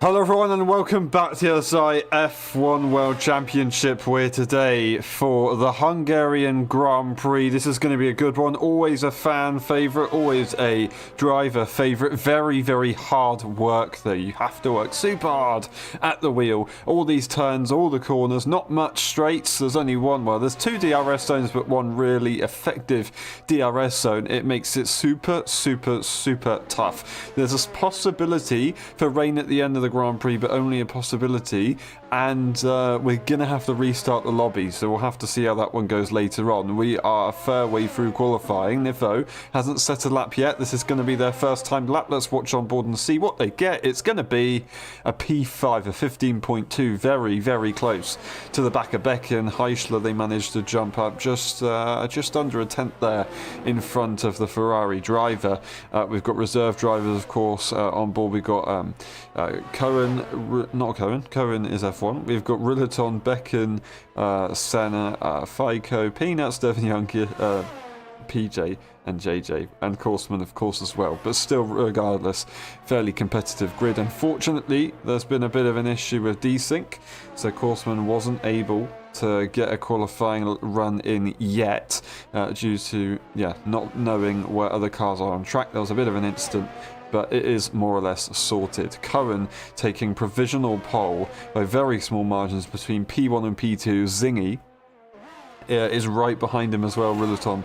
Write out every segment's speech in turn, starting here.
Hello everyone and welcome back to the LSI F1 World Championship. We're today for the Hungarian Grand Prix. This is going to be a good one. Always a fan favourite, always a driver favourite. Very, very hard work though. You have to work super hard at the wheel. All these turns, all the corners, not much straights. There's only one, well there's two DRS zones but one really effective DRS zone. It makes it super tough. There's a possibility for rain at the end of the Grand Prix, but only a possibility, and we're gonna have to restart the lobby, so we'll have to see how that one goes later on. We are a fair way through qualifying. Nivo hasn't set a lap yet. This is going to be their first time lap. Let's watch on board and see what they get. It's going to be a P5, a 15.2, very close to the back of Becker and Heischler. They managed to jump up just under a tenth there in front of the Ferrari driver. We've got reserve drivers, of course, on board. We've got Cohen is F1. We've got Rillaton, Becken, Senna, Fico, Peanuts, Devin Young, PJ and JJ, and Korsman of course as well, but still regardless fairly competitive grid. Unfortunately there's been a bit of an issue with desync, so Korsman wasn't able to get a qualifying run in yet due to not knowing where other cars are on track. There was a bit of an incident, but it is more or less sorted. Cohen taking provisional pole by very small margins between P1 and P2. Zingy is right behind him as well, Rillaton,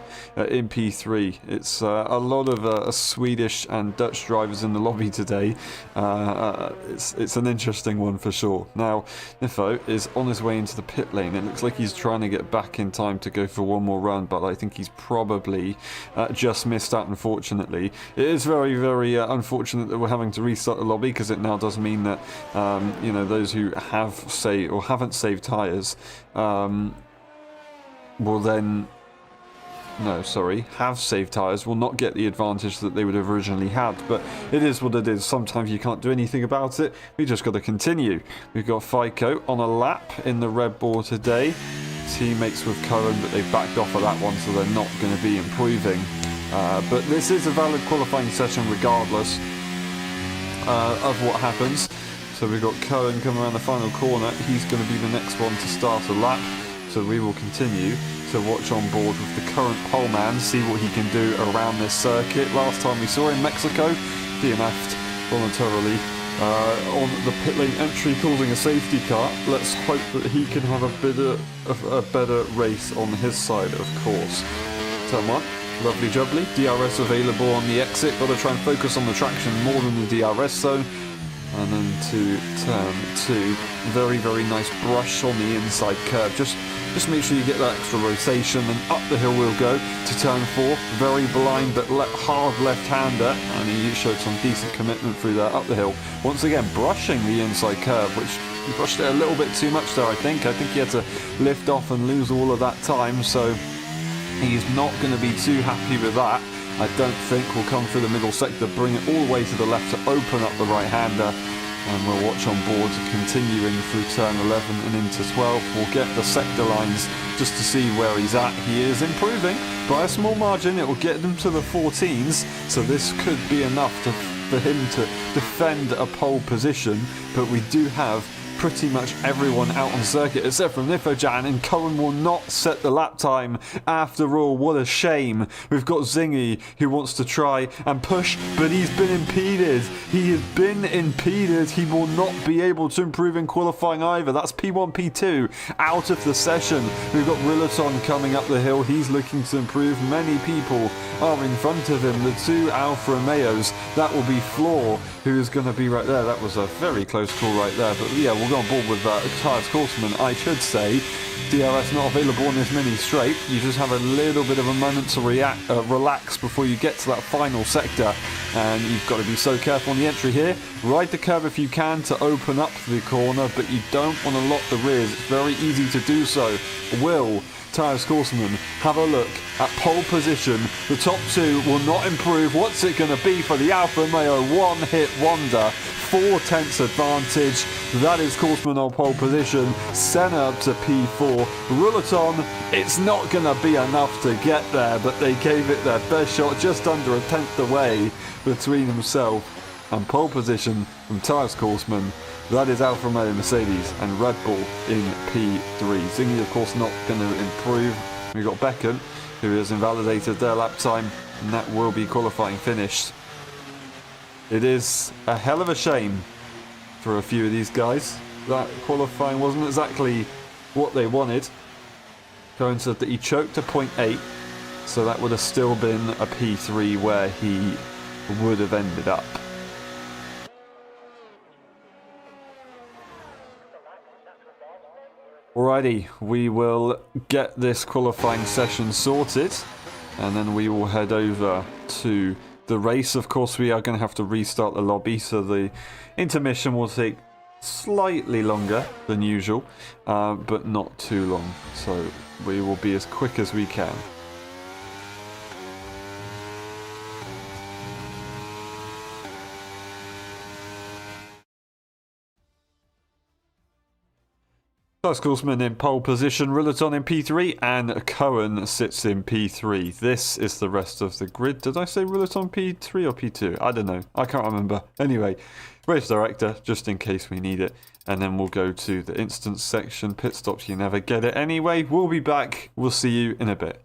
in P3. It's a lot of Swedish and Dutch drivers in the lobby today. It's an interesting one for sure. Now, Nifo is on his way into the pit lane. It looks like he's trying to get back in time to go for one more run, but I think he's probably just missed out, unfortunately. It is very unfortunate that we're having to restart the lobby, because it now does mean that those who have haven't saved tyres have saved tyres will not get the advantage that they would have originally had. But it is what it is. Sometimes you can't do anything about it. We just got to continue. We've got Fico on a lap in the Red Bull today. Teammates with Cohen, but they've backed off of that one, so they're not going to be improving. But this is a valid qualifying session regardless of what happens. So we've got Cohen coming around the final corner. He's going to be the next one to start a lap. So we will continue to watch on board with the current pole man, see what he can do around this circuit. Last time we saw him, Mexico, DNF'd voluntarily on the pit lane entry, causing a safety car. Let's hope that he can have a better race on his side, of course. Turn 1, lovely jubbly. DRS available on the exit. Got to try and focus on the traction more than the DRS zone. And then to turn 2, very nice brush on the inside curve. Just make sure you get that extra rotation, and up the hill we'll go to turn 4. Very blind but hard left-hander, and he showed some decent commitment through that up the hill. Once again, brushing the inside curve, which he brushed it a little bit too much there, I think. I think he had to lift off and lose all of that time, so he's not going to be too happy with that. I don't think we'll come through the middle sector, bring it all the way to the left to open up the right-hander, and we'll watch on board continuing through turn 11 and into 12. We'll get the sector lines just to see where he's at. He is improving by a small margin. It will get him to the 14s, so this could be enough for him to defend a pole position, but we do have pretty much everyone out on circuit except for Nifojan, and Cohen will not set the lap time after all. What a shame. We've got Zingy who wants to try and push, but he's been impeded. He has been impeded. He will not be able to improve in qualifying either. That's P1, P2 out of the session. We've got Rillaton coming up the hill. He's looking to improve. Many people are in front of him. The two Alfa Romeos. That will be Floor, who is going to be right there. That was a very close call right there. But yeah, we'll go on board with Tyres Korsman. I should say, DRS not available on this mini straight. You just have a little bit of a moment to relax before you get to that final sector. And you've got to be so careful on the entry here. Ride the curve if you can to open up the corner, but you don't want to lock the rears. It's very easy to do so. Will Tyres Korsman have a look at pole position? The top two will not improve. What's it going to be for the Alfa Romeo one-hit wonder? 4/10 advantage. That is Korsman on pole position. Senna up to P4. Rillaton, it's not going to be enough to get there, but they gave it their best shot, just under a tenth away between himself And pole position from Tyres Courseman, that is Alfa Romeo Mercedes and Red Bull in P3. Zingy, of course, not going to improve. We've got Becken, who has invalidated their lap time, and that will be qualifying finished. It is a hell of a shame for a few of these guys that qualifying wasn't exactly what they wanted. Cohen said that he choked to 0.8, so that would have still been a P3 where he would have ended up. Alrighty, we will get this qualifying session sorted, and then we will head over to the race. Of course, we are going to have to restart the lobby, so the intermission will take slightly longer than usual, but not too long. So we will be as quick as we can. First Courseman in pole position, Rillerton in P3, and Cohen sits in P3. This is the rest of the grid. Did I say Rillerton P3 or P2? I don't know. I can't remember. Anyway, race director, just in case we need it. And then we'll go to the instance section. Pit stops, you never get it anyway. We'll be back. We'll see you in a bit.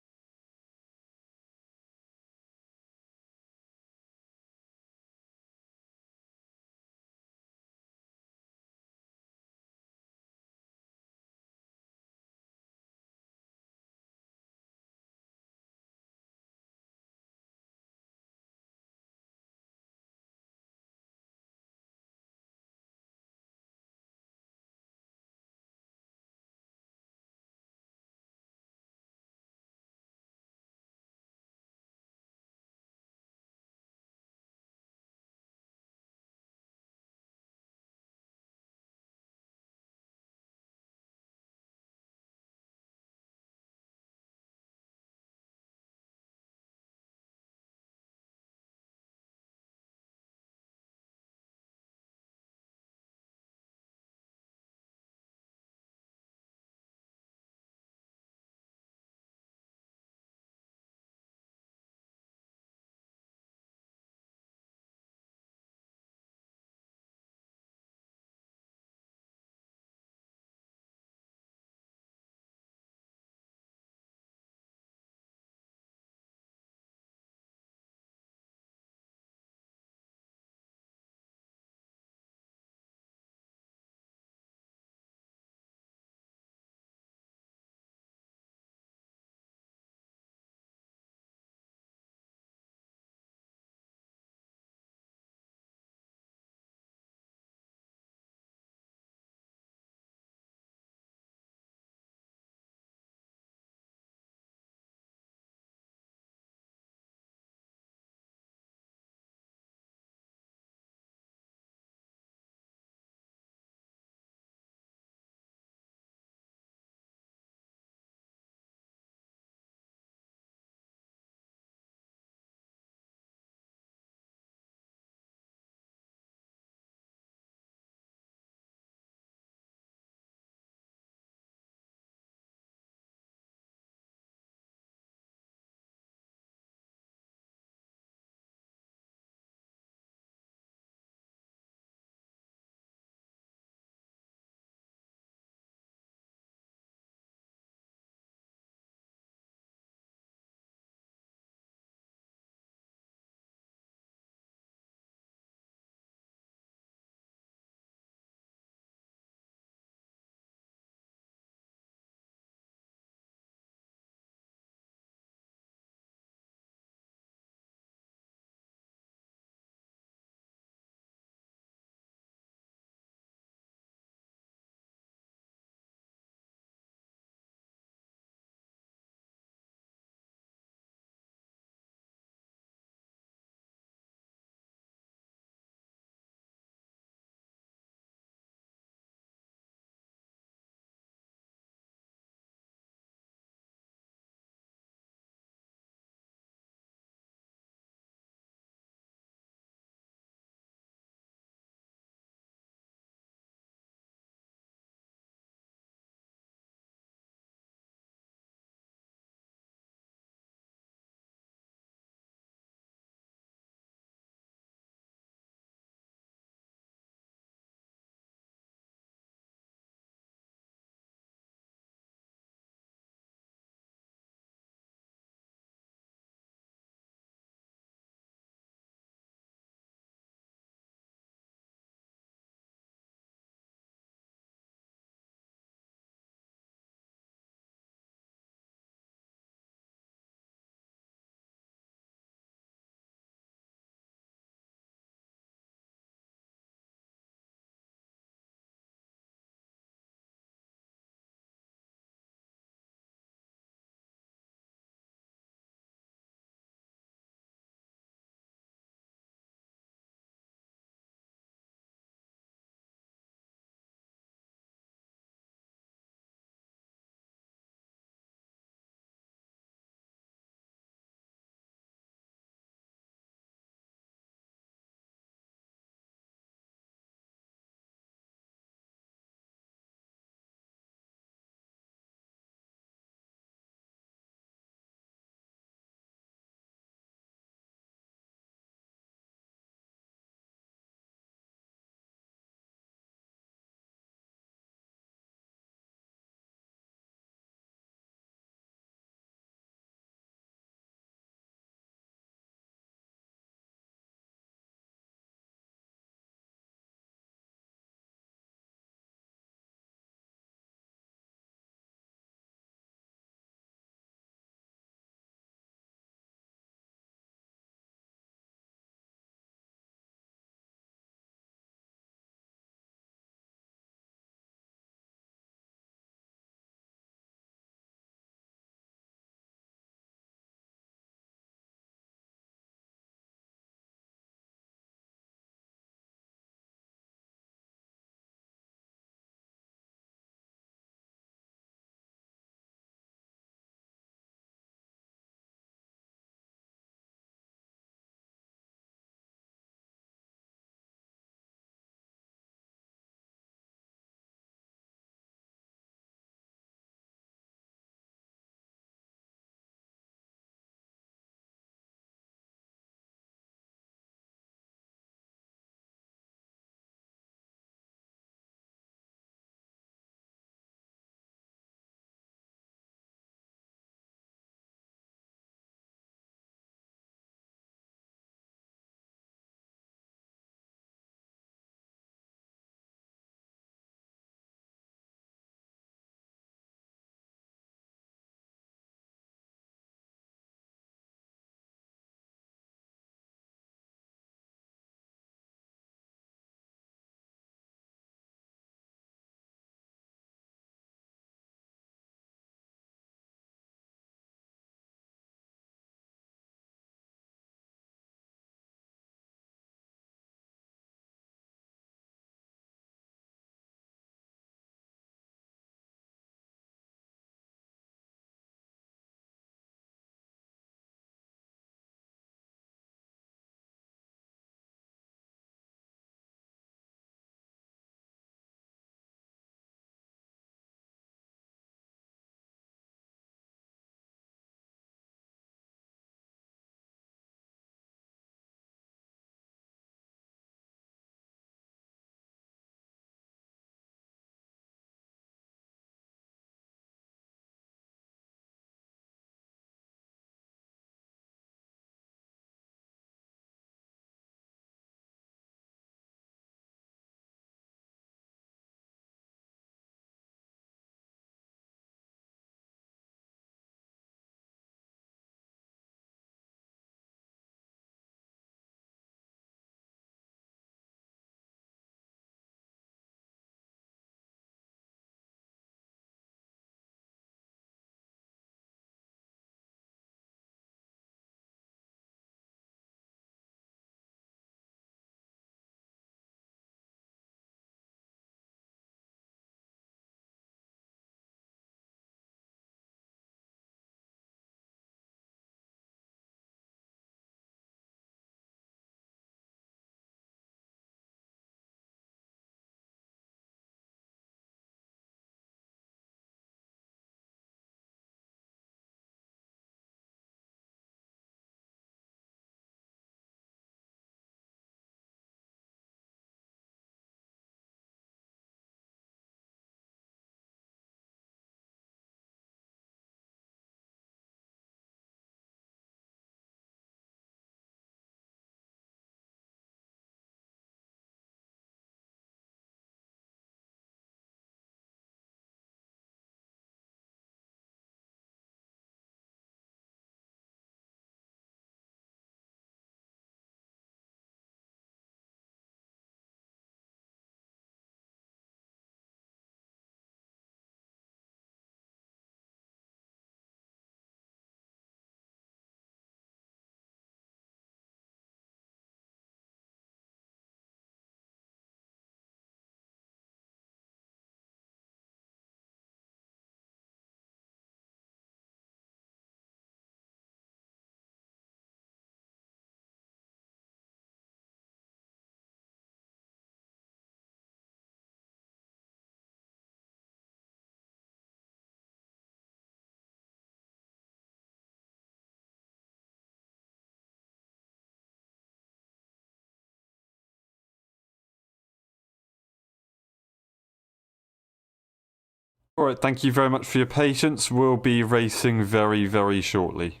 Alright, thank you very much for your patience. We'll be racing very, very shortly.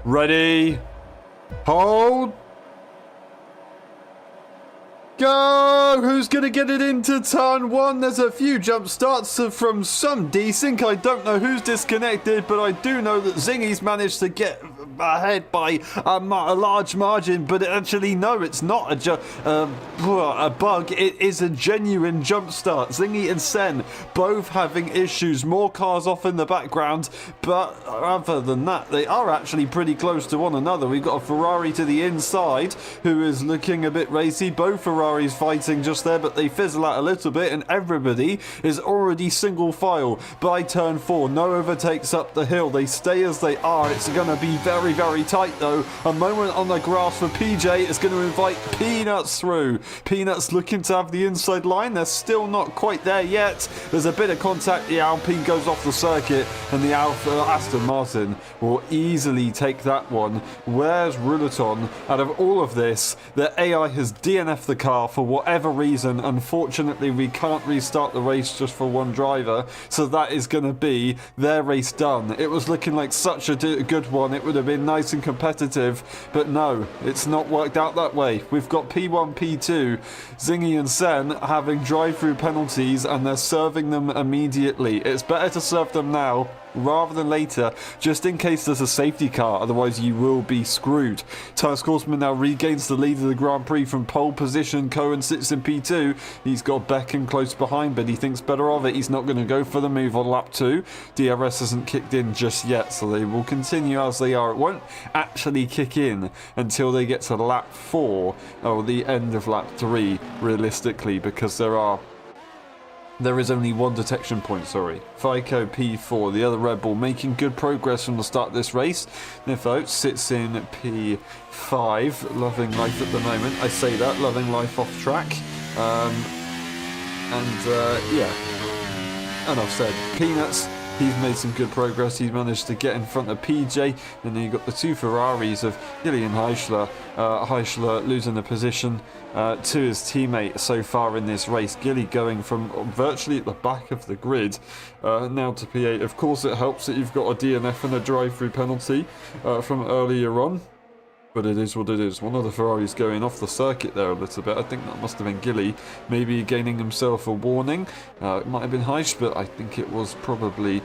Ready? Hold! Go! Who's gonna get it into turn one? There's a few jump starts from some desync. I don't know who's disconnected, but I do know that Zingy's managed to get ahead by a large margin. But actually, no, it's not a bug. It is a genuine jump start. Zingy and Sen both having issues. More cars off in the background, but other than that, they are actually pretty close to one another. We've got a Ferrari to the inside who is looking a bit racy. Both Ferraris fighting just there, but they fizzle out a little bit, and everybody is already single file by turn 4. No overtakes up the hill. They stay as they are. It's going to be very, very tight though. A moment on the grass for PJ is going to invite Peanuts through. Peanuts looking to have the inside line. They're still not quite there yet. There's a bit of contact. The Alpine goes off the circuit, and the Aston Martin will easily take that one. Where's Ruleton? Out of all of this, the AI has DNF'd the car for whatever reason. Unfortunately, we can't restart the race just for one driver, so that is going to be their race done. It was looking like such a good one. It would have been nice and competitive, but no, it's not worked out that way. We've got P1, P2, Zingy and Sen having drive-through penalties, and they're serving them immediately. It's better to serve them now rather than later, just in case there's a safety car, otherwise you will be screwed. Tyler Scoresman now regains the lead of the Grand Prix from pole position. Cohen sits in P2. He's got Becken close behind, but he thinks better of it. He's not going to go for the move on lap 2. DRS hasn't kicked in just yet, so they will continue as they are. It won't actually kick in until they get to lap 4, or the end of lap 3, realistically, because there is only one detection point, sorry. FICO P4, the other Red Bull, making good progress from the start of this race. Nifo sits in P5, loving life at the moment. I say that, loving life off track. Yeah, enough said. Peanuts, he's made some good progress. He's managed to get in front of PJ, and then you've got the two Ferraris of Julian Heischler. Heischler losing the position to his teammate so far in this race. Gilly going from virtually at the back of the grid now to P8. Of course, it helps that you've got a DNF and a drive-through penalty from earlier on. But it is what it is. One of the Ferraris going off the circuit there a little bit. I think that must have been Gilly, maybe gaining himself a warning. It might have been Heisch, but I think it was probably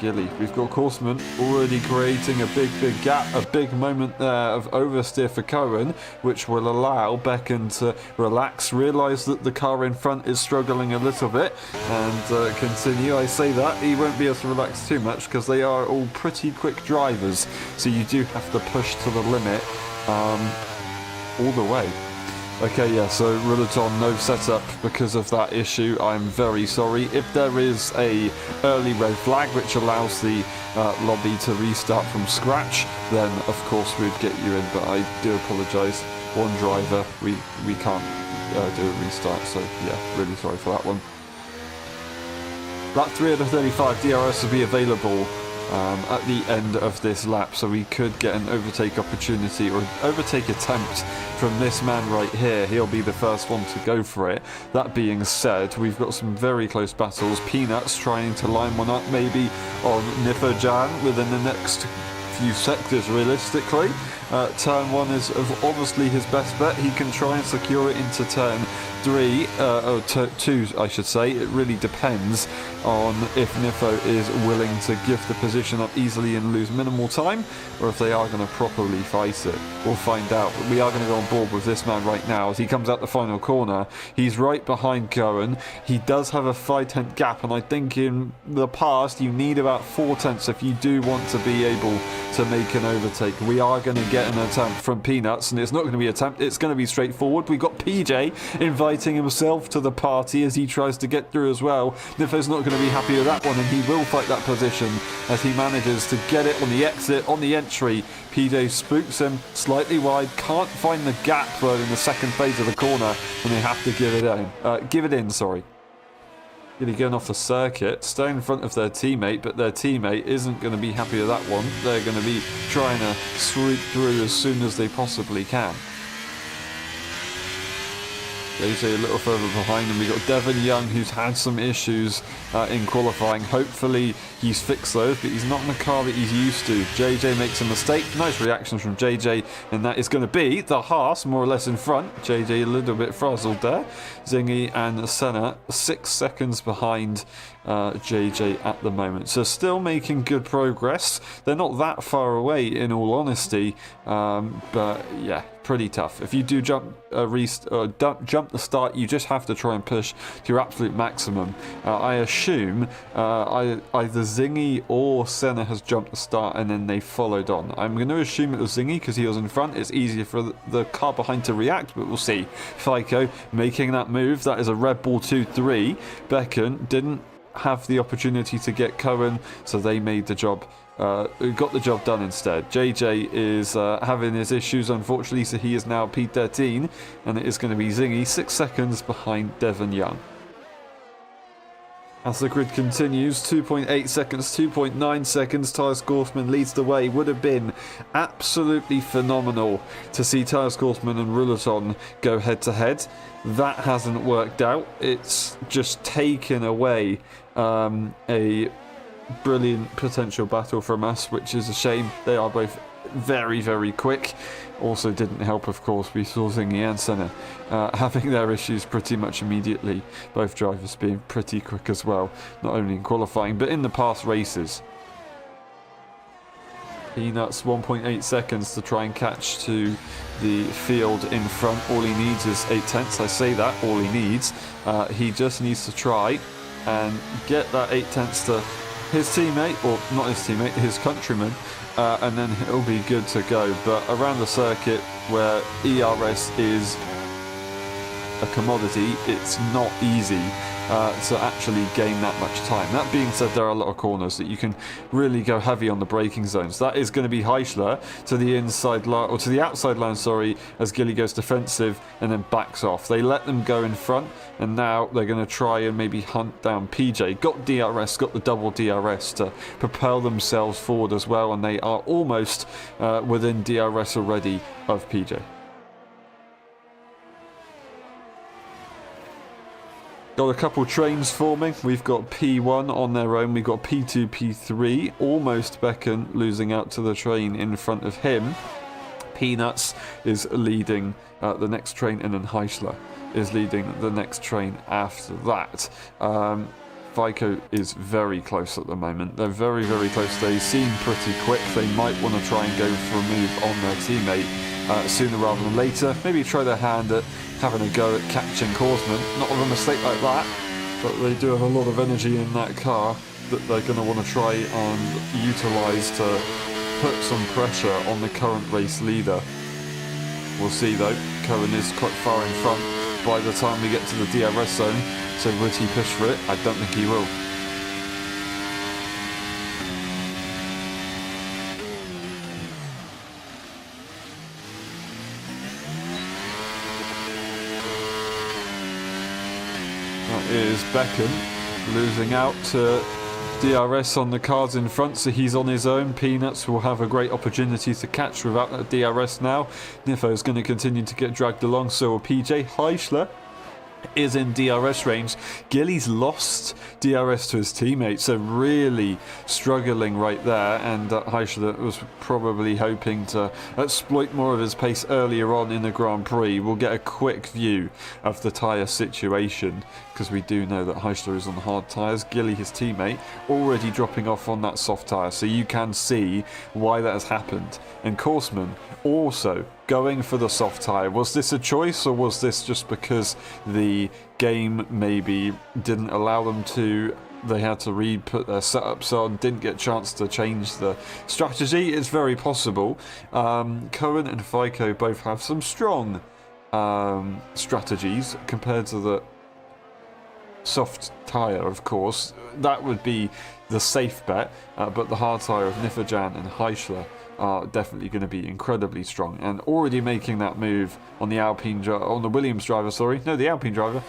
Gilly. We've got Korsman already creating a big gap, a big moment there of oversteer for Cohen, which will allow Becken to relax, realise that the car in front is struggling a little bit, and continue. I say that, he won't be able to relax too much because they are all pretty quick drivers, so you do have to push to the limit. All the way. Okay, yeah, so Ruleton, no setup because of that issue. I'm very sorry. If there is a early red flag which allows the lobby to restart from scratch, then of course we'd get you in, but I do apologise. One driver, we can't do a restart, so yeah, really sorry for that one. Lap 3 out of 35, DRS will be available at the end of this lap, so we could get an overtake opportunity or overtake attempt from this man right here. He'll be the first one to go for it. That being said, we've got some very close battles. Peanuts trying to line one up maybe on Nifojan within the next few sectors realistically. Turn 1 is obviously his best bet. He can try and secure it into turn 3, or 2 I should say. It really depends on if Nifo is willing to give the position up easily and lose minimal time, or if they are going to properly fight it. We'll find out, but we are going to go on board with this man right now as he comes out the final corner. He's right behind Cohen. He does have a 5-tenth gap, and I think in the past you need about 4 tenths if you do want to be able to make an overtake. We are going to get an attempt from Peanuts, and it's not going to be an attempt, it's going to be straightforward. We've got PJ inviting himself to the party as he tries to get through as well. Nifo's not going to be happy with that one, and he will fight that position as he manages to get it on the exit, on the entry. PJ spooks him slightly wide, can't find the gap though in the second phase of the corner, and they have to give it in. Really going off the circuit, staying in front of their teammate, but their teammate isn't going to be happy with that one. They're going to be trying to swoop through as soon as they possibly can. JJ a little further behind, and we've got Devon Young, who's had some issues in qualifying. Hopefully he's fixed those, but he's not in the car that he's used to. JJ makes a mistake. Nice reactions from JJ, and that is going to be the Haas more or less in front. JJ a little bit frazzled there. Zingy and Senna 6 seconds behind JJ at the moment, so still making good progress. They're not that far away in all honesty, but yeah, pretty tough. If you do jump the start, you just have to try and push to your absolute maximum. I assume either Zingy or Senna has jumped the start and then they followed on. I'm going to assume it was Zingy because he was in front. It's easier for the car behind to react, but we'll see. FICO making that move. That is a Red Bull 2-3. Becken didn't have the opportunity to get Cohen, so they made the job. Got the job done instead. JJ is having his issues, unfortunately, so he is now P13, and it is going to be Zingy 6 seconds behind Devon Young. As the grid continues, 2.8 seconds, 2.9 seconds, Tyler Scoresman leads the way. Would have been absolutely phenomenal to see Tyler Scoresman and Ruleton go head to head. That hasn't worked out. It's just taken away a brilliant potential battle from us, which is a shame. They are both very quick. Also didn't help, of course, we saw Zingy and Senna having their issues pretty much immediately. Both drivers being pretty quick as well, not only in qualifying but in the past races. Peanuts 1.8 seconds to try and catch to the field in front. All he needs is 8 tenths. I say that, all he needs. He just needs to try and get that 8 tenths to his teammate, or not his teammate, his countryman, and then he'll be good to go. But around the circuit where ERS is a commodity, it's not easy to actually gain that much time. That being said, there are a lot of corners that you can really go heavy on the braking zones. That is going to be Heischler to the inside line, or to the outside line, sorry, as Gilly goes defensive and then backs off. They let them go in front, and now they're going to try and maybe hunt down PJ. Got DRS, got the double DRS to propel themselves forward as well, and they are almost within DRS already of PJ. Got a couple trains forming. We've got P1 on their own. We've got P2, P3. Almost Becken losing out to the train in front of him. Peanuts is leading the next train, and then Heisler is leading the next train after that. FICO is very close at the moment. They're very, very close. They seem pretty quick. They might want to try and go for a move on their teammate sooner rather than later. Maybe try their hand at having a go at catching Korsman. Not with a mistake like that, but they do have a lot of energy in that car that they're going to want to try and utilise to put some pressure on the current race leader. We'll see though. Cohen is quite far in front by the time we get to the DRS zone, so would he push for it? I don't think he will. That is Beckham losing out to DRS on the cars in front, so he's on his own. Peanuts will have a great opportunity to catch without that DRS now. Nifo is going to continue to get dragged along, so will PJ. Heisler is in DRS range. Gilly's lost DRS to his teammate, so really struggling right there, and Heisler was probably hoping to exploit more of his pace earlier on in the Grand Prix. We'll get a quick view of the tyre situation, because we do know that Heisler is on hard tyres. Gilly, his teammate, already dropping off on that soft tyre, so you can see why that has happened. And Korsman also going for the soft tyre. Was this a choice, or was this just because the game maybe didn't allow them to? They had to put their setups on, didn't get a chance to change the strategy. It's very possible. Cohen and FICO both have some strong strategies compared to the soft tyre, of course. That would be the safe bet, but the hard tyre of Nifajan and Heisler are definitely going to be incredibly strong, and already making that move on the on the Williams driver, the Alpine driver,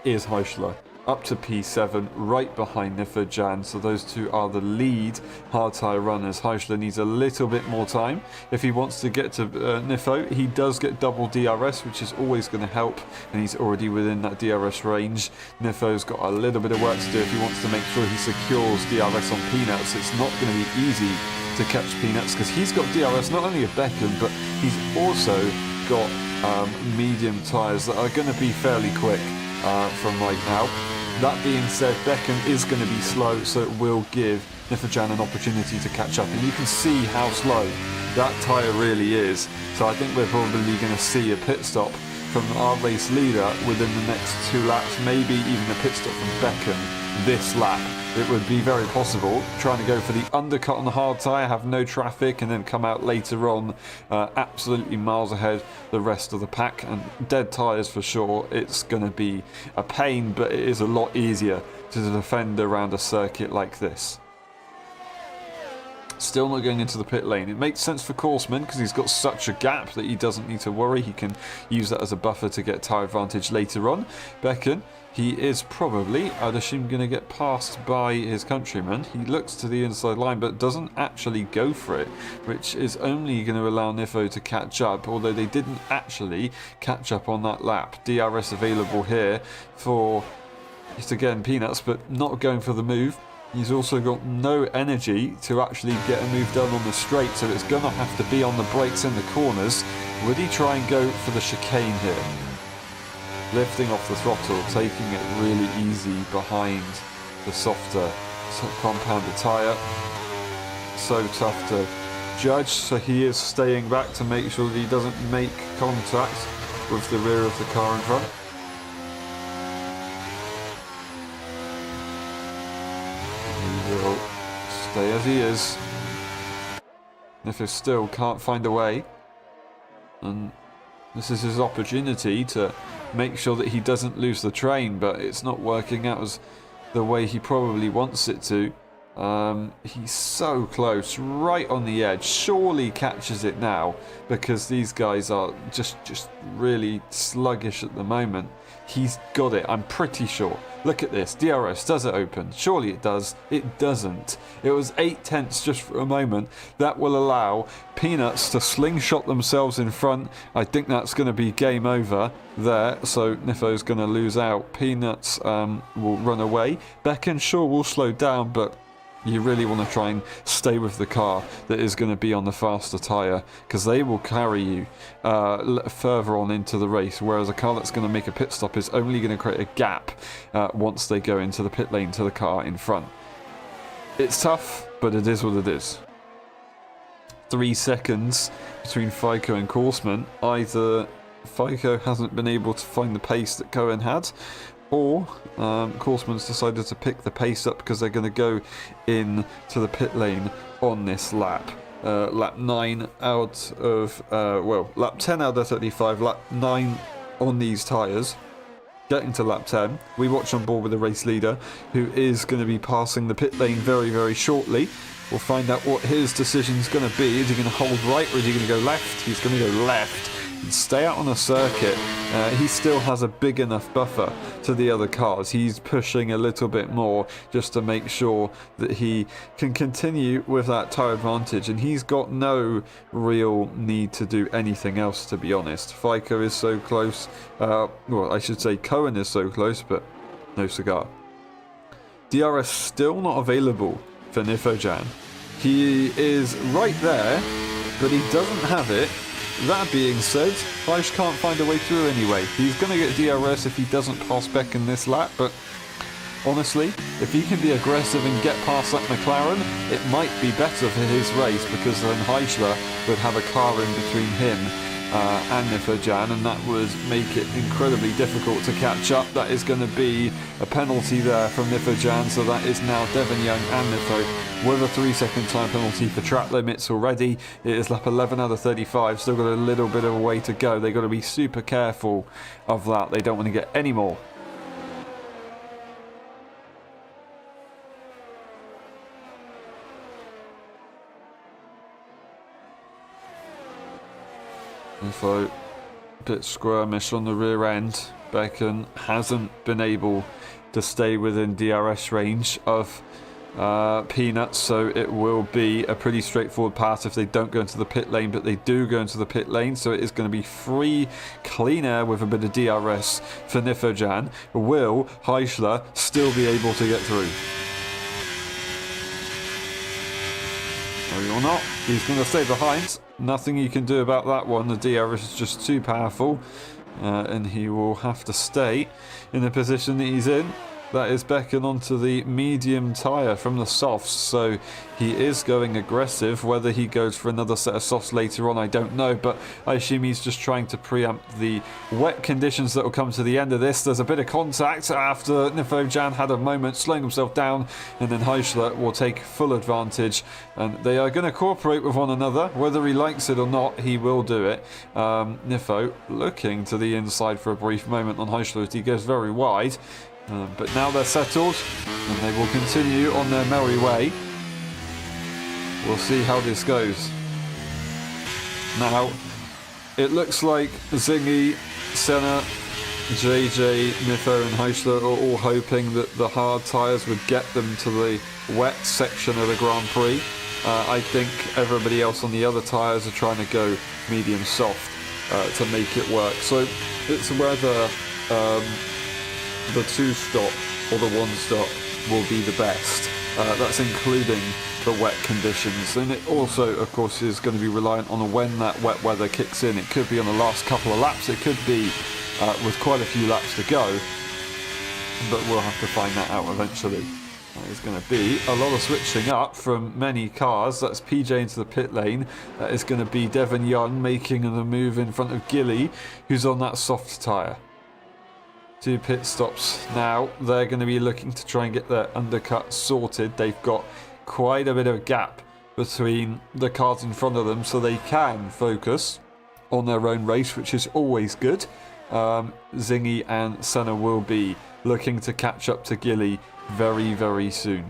is Heisler. Up to P7, right behind Nifajan, so those two are the lead hard tyre runners. Heisler needs a little bit more time if he wants to get to Nifo. He does get double DRS, which is always going to help, and he's already within that DRS range. Nifo's got a little bit of work to do if he wants to make sure he secures DRS on Peanuts. It's not going to be easy to catch Peanuts, because he's got DRS not only of Beckham, but he's also got medium tyres that are going to be fairly quick from right now. That being said, Beckham is going to be slow, so it will give Nifajan an opportunity to catch up, and you can see how slow that tyre really is. So I think we're probably going to see a pit stop from our race leader within the next 2 laps, maybe even a pit stop from Beckham this lap. It would be very possible, trying to go for the undercut on the hard tyre, have no traffic, and then come out later on absolutely miles ahead the rest of the pack. And dead tyres for sure, it's going to be a pain, but it is a lot easier to defend around a circuit like this. Still not going into the pit lane. It makes sense for Korsman because he's got such a gap that he doesn't need to worry. He can use that as a buffer to get tyre advantage later on. Beckham, he is probably, I'd assume, going to get passed by his countryman. He looks to the inside line but doesn't actually go for it, which is only going to allow Nifo to catch up, although they didn't actually catch up on that lap. DRS available here for, it's again Peanuts, but not going for the move. He's also got no energy to actually get a move done on the straight, so it's going to have to be on the brakes in the corners. Would he try and go for the chicane here? Lifting off the throttle, taking it really easy behind the softer compounded tyre. So tough to judge, so he is staying back to make sure that he doesn't make contact with the rear of the car in front. He will stay as he is. Nifo still can't find a way, and this is his opportunity to make sure that he doesn't lose the train, but it's not working out as the way he probably wants it to. He's so close, right on the edge. Surely catches it now, because these guys are just really sluggish at the moment. He's got it, I'm pretty sure. Look at this, DRS, does it open? Surely it does. It doesn't. It was 8/10 just for a moment. That will allow Peanuts to slingshot themselves in front. I think that's going to be game over there, so Nifo's going to lose out. Peanuts will run away. Beck and Shaw will slow down, but You really want to try and stay with the car that is going to be on the faster tyre, because they will carry you further on into the race, whereas a car that's going to make a pit stop is only going to create a gap once they go into the pit lane to the car in front. It's tough, but it is what it is. 3 seconds between FICO and Korsman. Either FICO hasn't been able to find the pace that Cohen had, or Korsman's decided to pick the pace up because they're going to go in to the pit lane on this lap. Lap 9 out of, lap 10 out of 35, lap 9 on these tyres. Getting to lap 10, we watch on board with the race leader, who is going to be passing the pit lane very, very shortly. We'll find out what his decision's going to be. Is he going to hold right, or is he going to go left? He's going to go left and stay out on the circuit. He still has a big enough buffer to the other cars. He's pushing a little bit more just to make sure that he can continue with that tyre advantage, and he's got no real need to do anything else, to be honest. FICO is so close. Well, I should say Cohen is so close, but no cigar. DRS still not available for Nifojan. He is right there, but he doesn't have it. That being said, Fleisch can't find a way through anyway. He's going to get DRS if he doesn't pass Beck in this lap, but honestly, if he can be aggressive and get past that McLaren, it might be better for his race, because then Heichler would have a car in between him and Nifojan, and that would make it incredibly difficult to catch up. That is going to be a penalty there from Nifojan, so that is now Devon Young and Nifo with a 3-second time penalty for track limits already. It is lap 11 out of 35, still got a little bit of a way to go. They've got to be super careful of that. They don't want to get any more. Nifo, a bit skirmish on the rear end. Becken hasn't been able to stay within DRS range of Peanuts, so it will be a pretty straightforward pass if they don't go into the pit lane, but they do go into the pit lane, so it is going to be free, clean air with a bit of DRS for Nifojan. Will Heichler still be able to get through? No, you're not. He's going to stay behind. Nothing you can do about that one. The DRS is just too powerful, and he will have to stay in the position that he's in. That is Becken onto the medium tyre from the softs, so he is going aggressive. Whether he goes for another set of softs later on, I don't know, but I assume he's just trying to preempt the wet conditions that will come to the end of this. There's a bit of contact after Nifojan had a moment slowing himself down, and then Heichler will take full advantage, and they are going to cooperate with one another. Whether he likes it or not, he will do it. Nifo looking to the inside for a brief moment on Heichler as he goes very wide. But now they're settled, and they will continue on their merry way. We'll see how this goes. Now, it looks like Zingy, Senna, JJ, Nifo and Heichler are all hoping that the hard tyres would get them to the wet section of the Grand Prix. I think everybody else on the other tyres are trying to go medium soft to make it work. So it's whether the 2-stop or the 1-stop will be the best. That's including the wet conditions, and it also of course is going to be reliant on when that wet weather kicks in. It could be on the last couple of laps, it could be with quite a few laps to go, but we'll have to find that out eventually. There's going to be a lot of switching up from many cars. That's PJ into the pit lane. That is going to be Devon Young making the move in front of Gilly, who's on that soft tyre. 2 pit stops now. They're going to be looking to try and get their undercut sorted. They've got quite a bit of a gap between the cars in front of them, so they can focus on their own race, which is always good. Zingy and Senna will be looking to catch up to Gilly very, very soon.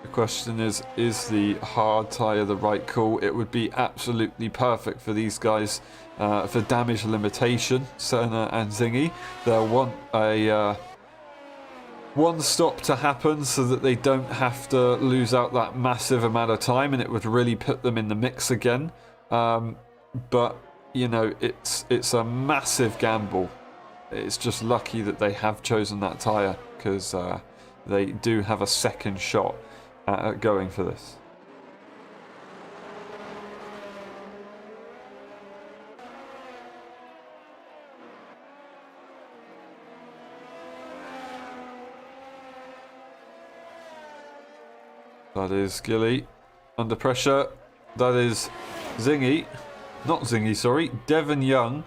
The question is the hard tyre the right call? It would be absolutely perfect for these guys for damage limitation, Senna and Zingy. They'll want a one stop to happen so that they don't have to lose out that massive amount of time, and it would really put them in the mix again. But, you know, it's a massive gamble. It's just lucky that they have chosen that tyre, because they do have a second shot at going for this. That is Gilly under pressure. That is Zingy. Not Zingy, sorry. Devon Young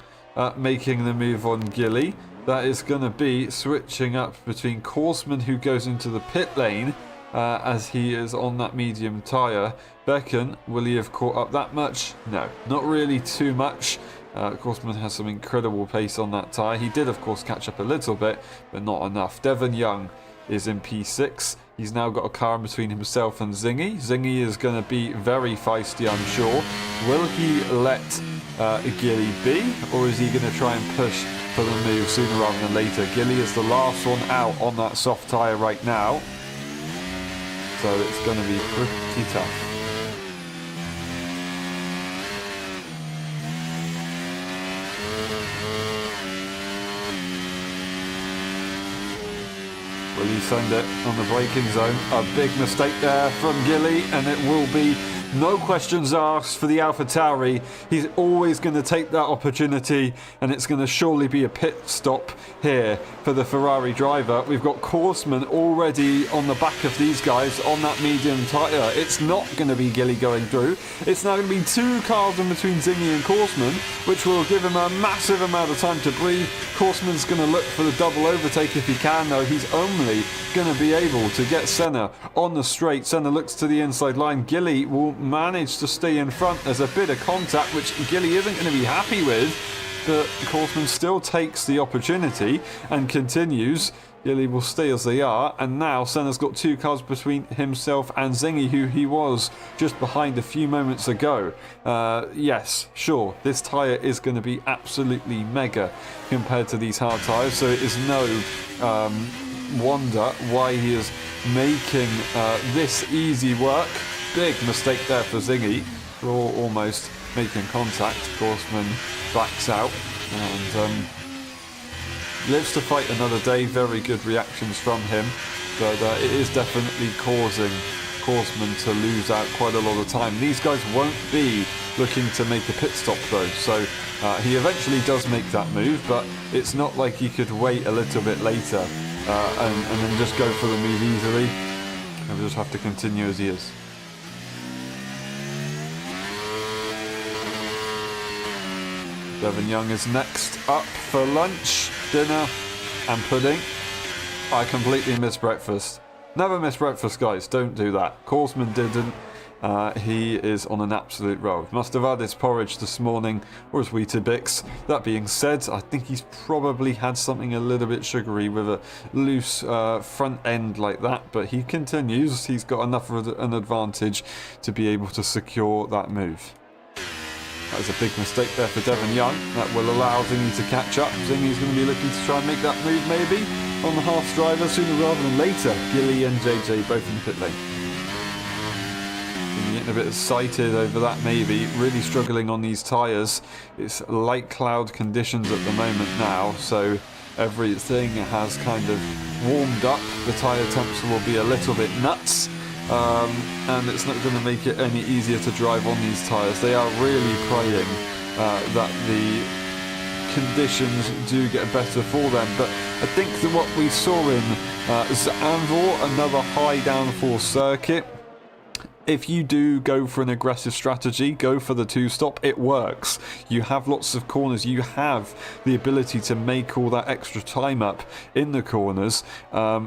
making the move on Gilly. That is going to be switching up between Korsman, who goes into the pit lane as he is on that medium tyre. Becken, will he have caught up that much? No, not really too much. Korsman has some incredible pace on that tyre. He did, of course, catch up a little bit, but not enough. Devon Young is in P6. He's now got a car in between himself and Zingy. Zingy is going to be very feisty, I'm sure. Will he let Gilly be, or is he going to try and push for the move sooner rather than later? Gilly is the last one out on that soft tyre right now, so it's going to be pretty tough. Will he send it on the braking zone? A big mistake there from Gilly, and it will be no questions asked for the AlphaTauri. He's always going to take that opportunity, and it's going to surely be a pit stop here for the Ferrari driver. We've got Korsman already on the back of these guys on that medium tyre. It's not going to be Gilly going through. It's now going to be two cars in between Zingy and Korsman, which will give him a massive amount of time to breathe. Korsman's going to look for the double overtake if he can, though. He's only going to be able to get Senna on the straight. Senna looks to the inside line. Gilly will manage to stay in front. There's a bit of contact, which Gilly isn't going to be happy with, but Korsman still takes the opportunity and continues. Gilly will stay as they are, and now Senna's got two cars between himself and Zingy, who he was just behind a few moments ago. Yes, sure, this tyre is going to be absolutely mega compared to these hard tyres, so it is no wonder why he is making this easy work. Big mistake there for Zingy. We're all almost making contact. Korsman backs out and lives to fight another day. Very good reactions from him, but it is definitely causing Korsman to lose out quite a lot of time. These guys won't be looking to make a pit stop though, so he eventually does make that move, but it's not like he could wait a little bit later and then just go for the move easily. He'll just have to continue as he is. Devon Young is next up for lunch, dinner and pudding. I completely missed breakfast. Never miss breakfast, guys. Don't do that. Korsman didn't. He is on an absolute roll. Must have had his porridge this morning or his Weetabix. That being said, I think he's probably had something a little bit sugary with a loose front end like that, but he continues. He's got enough of an advantage to be able to secure that move. That is a big mistake there for Devon Young. That will allow Zingy to catch up. Zingy's going to be looking to try and make that move maybe on the half driver sooner rather than later. Gilly and JJ both in the pit lane. Getting a bit excited over that maybe. Really struggling on these tyres. It's light cloud conditions at the moment now, so everything has kind of warmed up. The tyre temps will be a little bit nuts. And it's not going to make it any easier to drive on these tyres. They are really praying that the conditions do get better for them. But I think that what we saw in Zandvoort, another high downforce circuit, if you do go for an aggressive strategy, go for the two-stop, it works. You have lots of corners. You have the ability to make all that extra time up in the corners.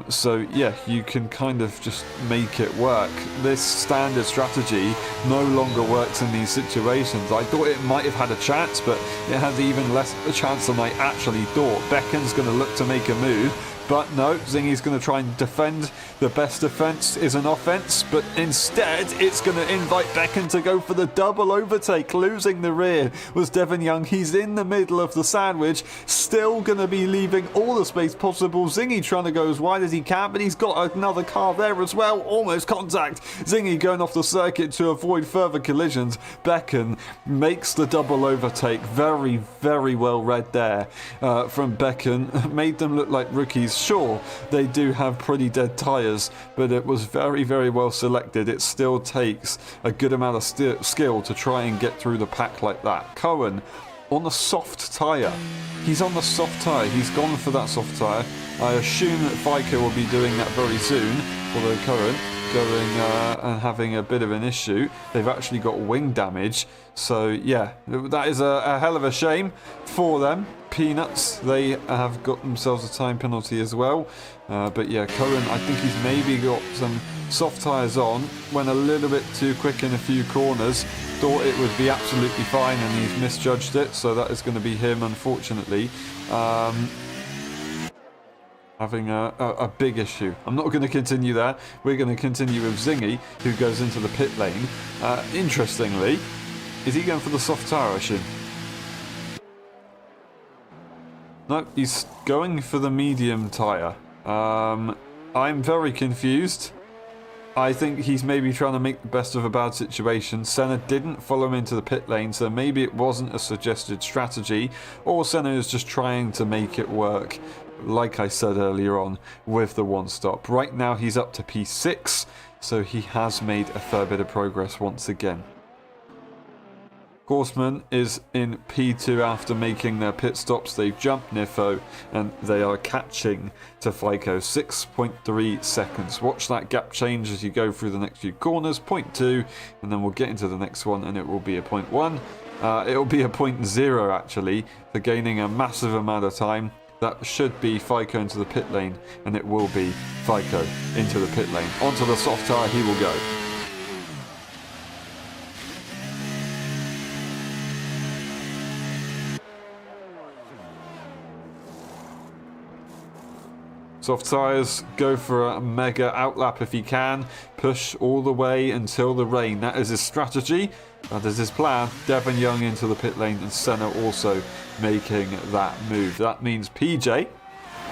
So, yeah, you can kind of just make it work. This standard strategy no longer works in these situations. I thought it might have had a chance, but it has even less of a chance than I actually thought. Becken's going to look to make a move. But no, Zingy's going to try and defend. The best defense is an offense, but instead it's going to invite Becken to go for the double overtake. Losing the rear was Devon Young. He's in the middle of the sandwich, still going to be leaving all the space possible. Zingy trying to go as wide as he can, but he's got another car there as well. Almost contact. Zingy going off the circuit to avoid further collisions. Becken makes the double overtake. Very, very well read there from Becken. Made them look like rookies Sure, they do have pretty dead tyres, but it was very, very well selected. It still takes a good amount of skill to try and get through the pack like that. Cohen on the soft tyre. He's on the soft tyre. He's gone for that soft tyre. I assume that FICO will be doing that very soon, although Cohen going and having a bit of an issue. They've actually got wing damage. So yeah, that is a hell of a shame for them. Peanuts, they have got themselves a time penalty as well. But yeah, Cohen, I think he's maybe got some soft tyres on, went a little bit too quick in a few corners, thought it would be absolutely fine, and he's misjudged it. So that is going to be him, unfortunately. Having a big issue. I'm not going to continue there. We're going to continue with Zingy, who goes into the pit lane. Interestingly, is he going for the soft tyre, I assume? No, he's going for the medium tyre. I'm very confused. I think he's maybe trying to make the best of a bad situation. Senna didn't follow him into the pit lane, so maybe it wasn't a suggested strategy, or Senna is just trying to make it work, like I said earlier on, with the one stop. Right now he's up to P6, so he has made a fair bit of progress once again. Horseman is in P2 after making their pit stops. They've jumped Nifo and they are catching to FICO. 6.3 seconds. Watch that gap change as you go through the next few corners. 0.2, and then we'll get into the next one and it will be a 0.1. It will be a 0.0 actually for gaining a massive amount of time. That should be FICO into the pit lane, and it will be FICO into the pit lane. Onto the soft tyre he will go. Soft tyres, go for a mega outlap if he can. Push all the way until the rain. That is his strategy. That is his plan. Devon Young into the pit lane and Senna also making that move. That means PJ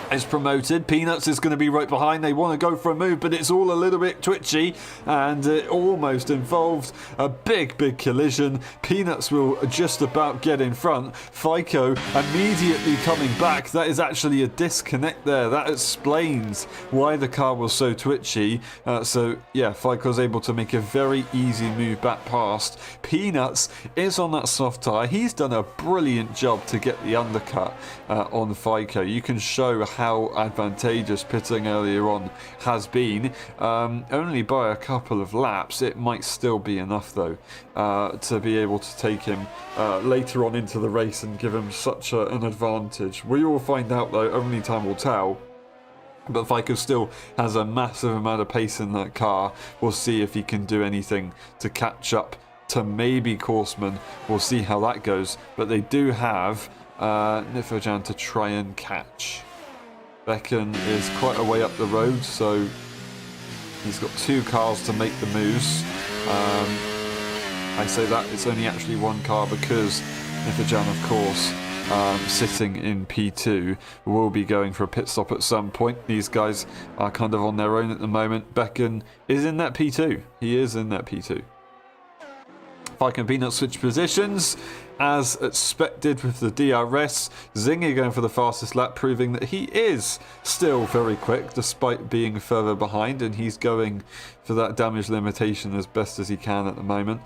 is promoted. Peanuts is going to be right behind. They want to go for a move, but it's all a little bit twitchy, and it almost involved a big collision. Peanuts will just about get in front. FICO immediately coming back. That is actually a disconnect there. That explains why the car was so twitchy. So yeah, FICO's able to make a very easy move back past. Peanuts is on that soft tyre. He's done a brilliant job to get the undercut on FICO. You can show how advantageous pitting earlier on has been. Only by a couple of laps. It might still be enough though to be able to take him later on into the race and give him such an advantage. We will find out though, only time will tell. But FICO still has a massive amount of pace in that car. We'll see if he can do anything to catch up to maybe Korsman. We'll see how that goes. But they do have Nifojan to try and catch. Becken is quite a way up the road, so he's got two cars to make the moves. I say that it's only actually one car because Nifojan, of course, sitting in P2, will be going for a pit stop at some point. These guys are kind of on their own at the moment. Becken is in that P2. He is in that P2. FICO and Peanut switch positions as expected with the DRS. Zingy going for the fastest lap, proving that he is still very quick despite being further behind, and he's going for that damage limitation as best as he can at the moment.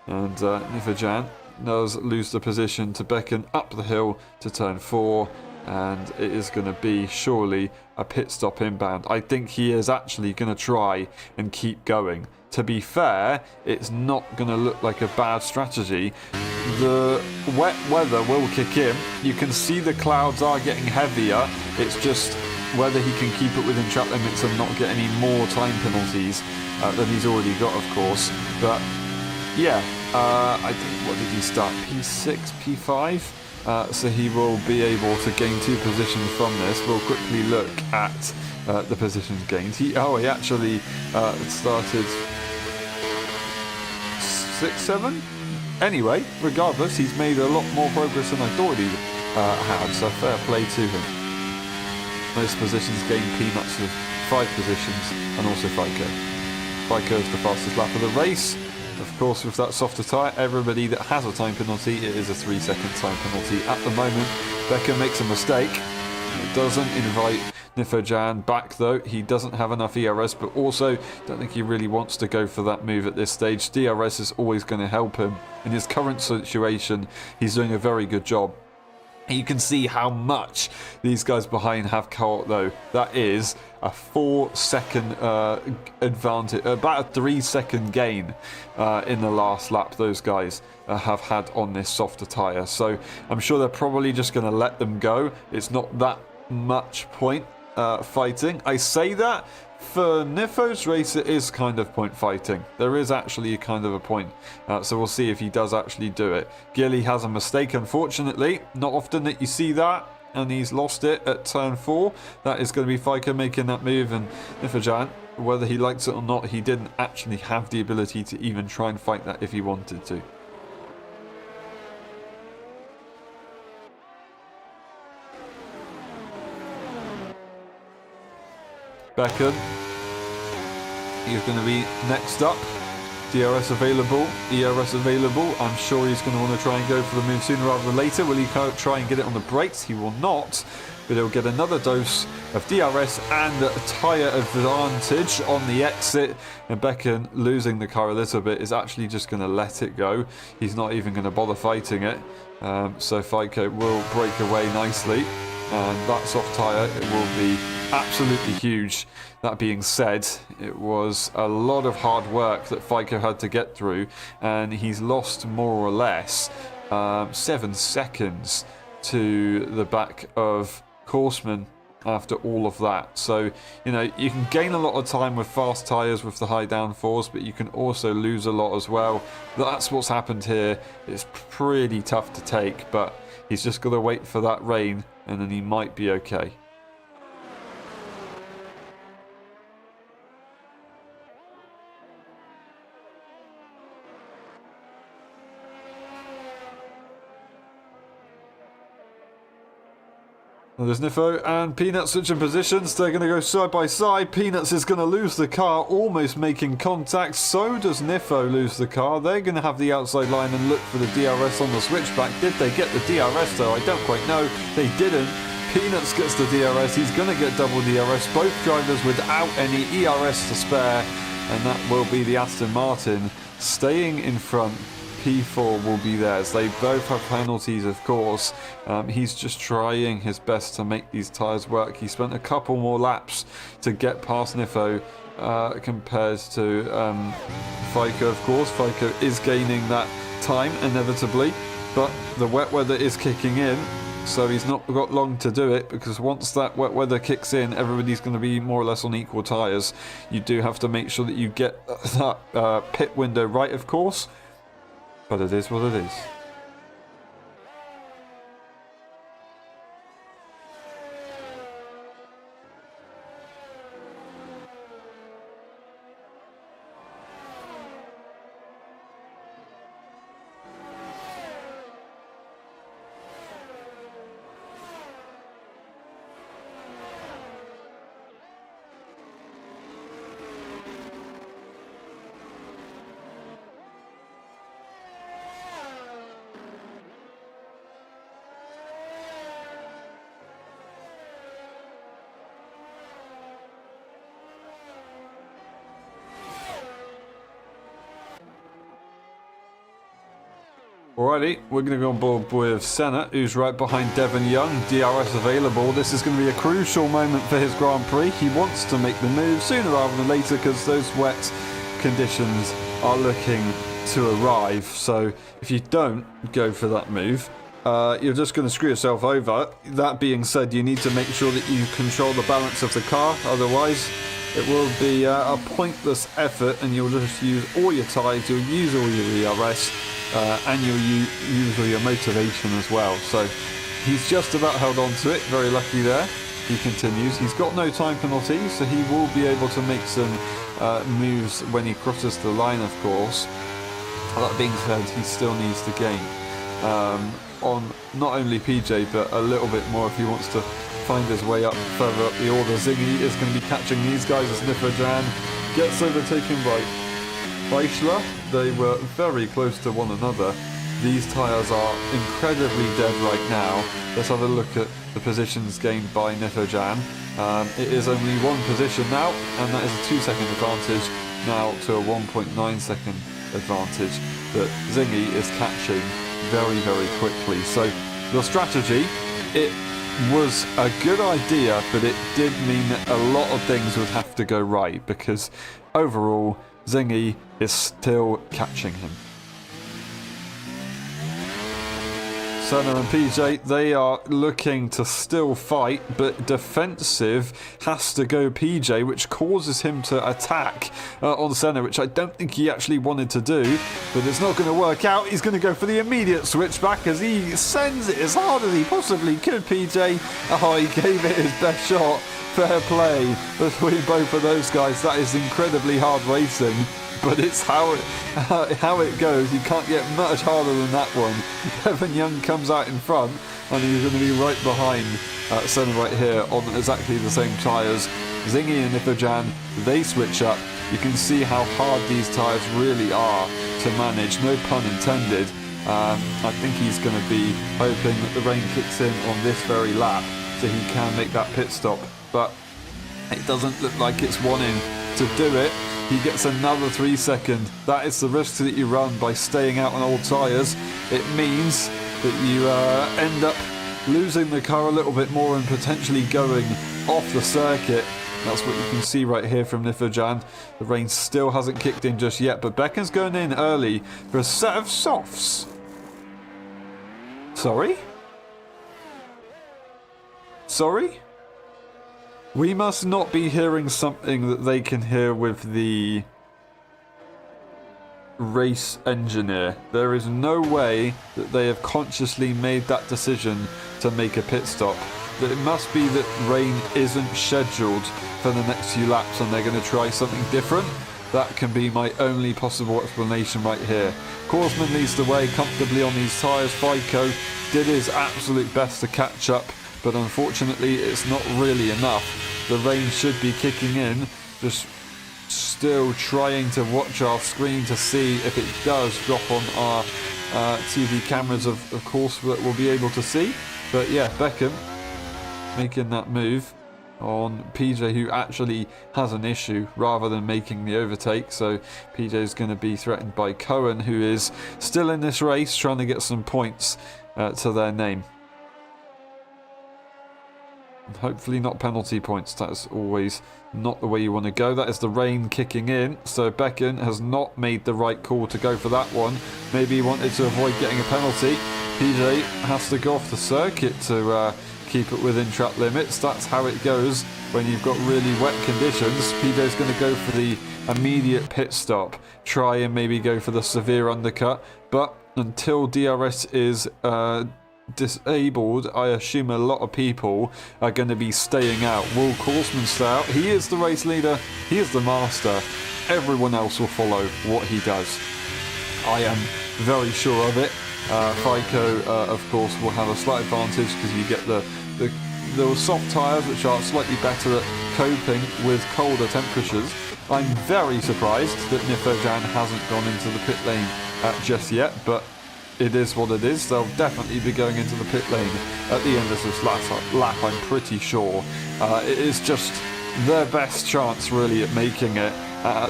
And Nifojan does lose the position to Becken up the hill to turn 4, and it is going to be surely a pit stop inbound. I think he is actually going to try and keep going. To be fair, it's not going to look like a bad strategy. The wet weather will kick in. You can see the clouds are getting heavier. It's just whether he can keep it within track limits and not get any more time penalties than he's already got, of course. But yeah, I think, what did he start? P6, P5? So he will be able to gain 2 positions from this. We'll quickly look at the positions gained. He actually started 6, 7? Anyway, regardless, he's made a lot more progress than I thought he had, so fair play to him. Most positions gained. Peanuts with 5 positions, and also FICO. FICO is the fastest lap of the race. Of course, with that softer tyre, everybody that has a time penalty, it is a 3-second time penalty. At the moment, Becker makes a mistake. It doesn't invite Nifojan back though. He doesn't have enough ERS, but also don't think he really wants to go for that move at this stage. DRS is always going to help him. In his current situation, he's doing a very good job. You can see how much these guys behind have caught though. That is a 4-second advantage, about a 3-second gain in the last lap those guys have had on this softer tyre. So I'm sure they're probably just going to let them go. It's not that much point fighting. I say that. For Nifo's race, it is kind of point fighting. There is actually kind of a point. So we'll see if he does actually do it. Gilly has a mistake, unfortunately. Not often that you see that. And he's lost it at turn 4. That is going to be FICO making that move. And Nifojan, whether he likes it or not, he didn't actually have the ability to even try and fight that if he wanted to. Beckon, he's going to be next up. DRS available, ERS available. I'm sure he's going to want to try and go for the move sooner rather than later. Will he try and get it on the brakes? He will not, but he'll get another dose of DRS and a tyre advantage on the exit. And Beckon, losing the car a little bit, is actually just going to let it go. He's not even going to bother fighting it. So FICO will break away nicely. And that soft tyre, it will be absolutely huge. That being said, it was a lot of hard work that FICO had to get through, and he's lost more or less 7 seconds to the back of Korsman after all of that. So, you know, you can gain a lot of time with fast tyres with the high downforce, but you can also lose a lot as well. That's what's happened here. It's pretty tough to take, but he's just got to wait for that rain, and then he might be okay. Well, there's Nifo and Peanuts switching positions. They're going to go side by side. Peanuts is going to lose the car, almost making contact. So does Nifo lose the car. They're going to have the outside line and look for the DRS on the switchback. Did they get the DRS though? I don't quite know. They didn't. Peanuts gets the DRS. He's going to get double DRS. Both drivers without any ERS to spare. And that will be the Aston Martin staying in front. P4 will be theirs. They both have penalties, of course. He's just trying his best to make these tyres work. He spent a couple more laps to get past Nifo compared to FICO, of course. FICO is gaining that time, inevitably, but the wet weather is kicking in, so he's not got long to do it, because once that wet weather kicks in, everybody's going to be more or less on equal tyres. You do have to make sure that you get that pit window right, of course. But it is what it is. Alrighty, we're going to go on board with Senna, who's right behind Devon Young. DRS available. This is going to be a crucial moment for his Grand Prix. He wants to make the move sooner rather than later, because those wet conditions are looking to arrive. So if you don't go for that move, you're just going to screw yourself over. That being said, you need to make sure that you control the balance of the car. Otherwise, it will be a pointless effort, and you'll just use all your tyres, you'll use all your ERS, and you'll use all your motivation as well. So he's just about held on to it. Very lucky there. He continues. He's got no time penalty, so he will be able to make some moves when he crosses the line, of course. That being said, he still needs to gain on not only PJ, but a little bit more if he wants to find his way up further up the order. Ziggy is going to be catching these guys as Nifojan gets overtaken by Beisler. They were very close to one another, These tyres are incredibly dead right now. Let's have a look at the positions gained by Nifojan. It is only one position now, and that is a 2-second advantage now to a 1.9-second advantage that Zingy is catching very, very quickly. So the strategy, it was a good idea, but it did mean that a lot of things would have to go right, because overall Zingy is still catching him. Senna and PJ, they are looking to still fight, but defensive has to go PJ, which causes him to attack on Senna, which I don't think he actually wanted to do, but it's not going to work out. He's going to go for the immediate switchback as he sends it as hard as he possibly could, PJ. Oh, he gave it his best shot. Fair play between both of those guys. That is incredibly hard racing. But it's how it goes. You can't get much harder than that one. Evan Young comes out in front, and he's going to be right behind Senna right here on exactly the same tyres. Zingy and Nifojan, they switch up. You can see how hard these tyres really are to manage, no pun intended. I think he's going to be hoping that the rain kicks in on this very lap so he can make that pit stop. But it doesn't look like it's wanting to do it. He gets another 3 seconds. That is the risk that you run by staying out on old tyres. It means that you end up losing the car a little bit more and potentially going off the circuit. That's what you can see right here from Nifojan. The rain still hasn't kicked in just yet, but Becken's going in early for a set of softs. Sorry? Sorry? We must not be hearing something that they can hear with the race engineer. There is no way that they have consciously made that decision to make a pit stop. It must be that rain isn't scheduled for the next few laps and they're going to try something different. That can be my only possible explanation right here. Korsman leads the way comfortably on these tyres. Fico did his absolute best to catch up, but unfortunately it's not really enough. The rain should be kicking in. Just still trying to watch our screen to see if it does drop on our TV cameras, of course, that we'll be able to see. But yeah, Beckham making that move on PJ, who actually has an issue, rather than making the overtake. So PJ is going to be threatened by Cohen, who is still in this race trying to get some points to their name. Hopefully not penalty points. That's always not the way you want to go. That is the rain kicking in. So Becken has not made the right call to go for that one. Maybe he wanted to avoid getting a penalty. PJ has to go off the circuit to keep it within track limits. That's how it goes when you've got really wet conditions. PJ's going to go for the immediate pit stop. Try and maybe go for the severe undercut. But until DRS is disabled, I assume a lot of people are going to be staying out. Will Korsman stay out? He is the race leader. He is the master. Everyone else will follow what he does. I am very sure of it. Fico, of course, will have a slight advantage because you get the soft tyres, which are slightly better at coping with colder temperatures. I'm very surprised that Nifojan hasn't gone into the pit lane just yet, but it is what it is. They'll definitely be going into the pit lane at the end of this last lap, I'm pretty sure. It is just their best chance, really, at making it.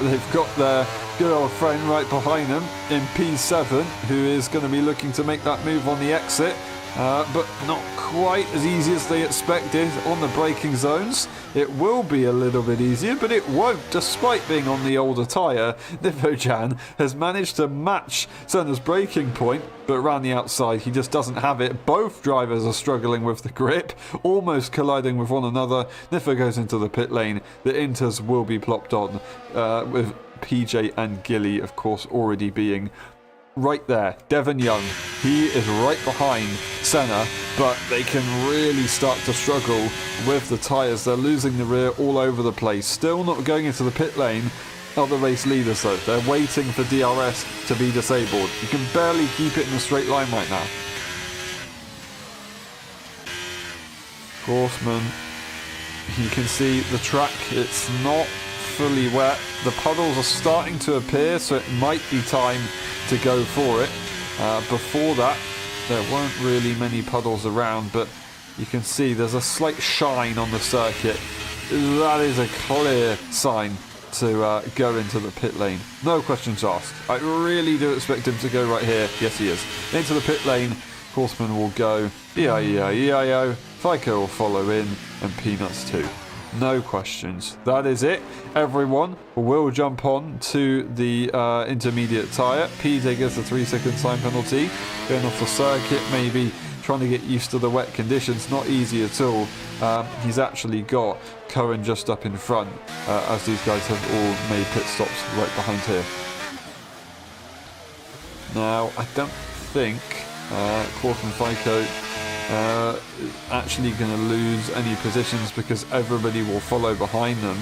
They've got their good old friend right behind them in P7, who is going to be looking to make that move on the exit, but not quite as easy as they expected on the braking zones. It will be a little bit easier, but it won't. Despite being on the older tyre, Nifojan has managed to match Senna's braking point, but around the outside he just doesn't have it. Both drivers are struggling with the grip, almost colliding with one another. Nifo goes into the pit lane. The Inters will be plopped on, with PJ and Gilly, of course, already being right there. Devon Young, he is right behind Senna, but they can really start to struggle with the tyres. They're losing the rear all over the place. Still not going into the pit lane are the race leaders, though. They're waiting for DRS to be disabled. You can barely keep it in a straight line right now. Korsman, you can see the track, it's not fully wet. The puddles are starting to appear, so it might be time to go for it. Before that, there weren't really many puddles around, but you can see there's a slight shine on the circuit. That is a clear sign to go into the pit lane. No questions asked. I really do expect him to go right here. Yes, he is. Into the pit lane. Horseman will go. E-I-E-I-E-I-O. FICO will follow in. And Peanuts too. No questions. That is it. Everyone will jump on to the intermediate tyre. PJ gets a 3-second time penalty. Going off the circuit, maybe trying to get used to the wet conditions. Not easy at all. He's actually got Cohen just up in front, as these guys have all made pit stops right behind here. Now, I don't think Corfman FICO actually going to lose any positions because everybody will follow behind them.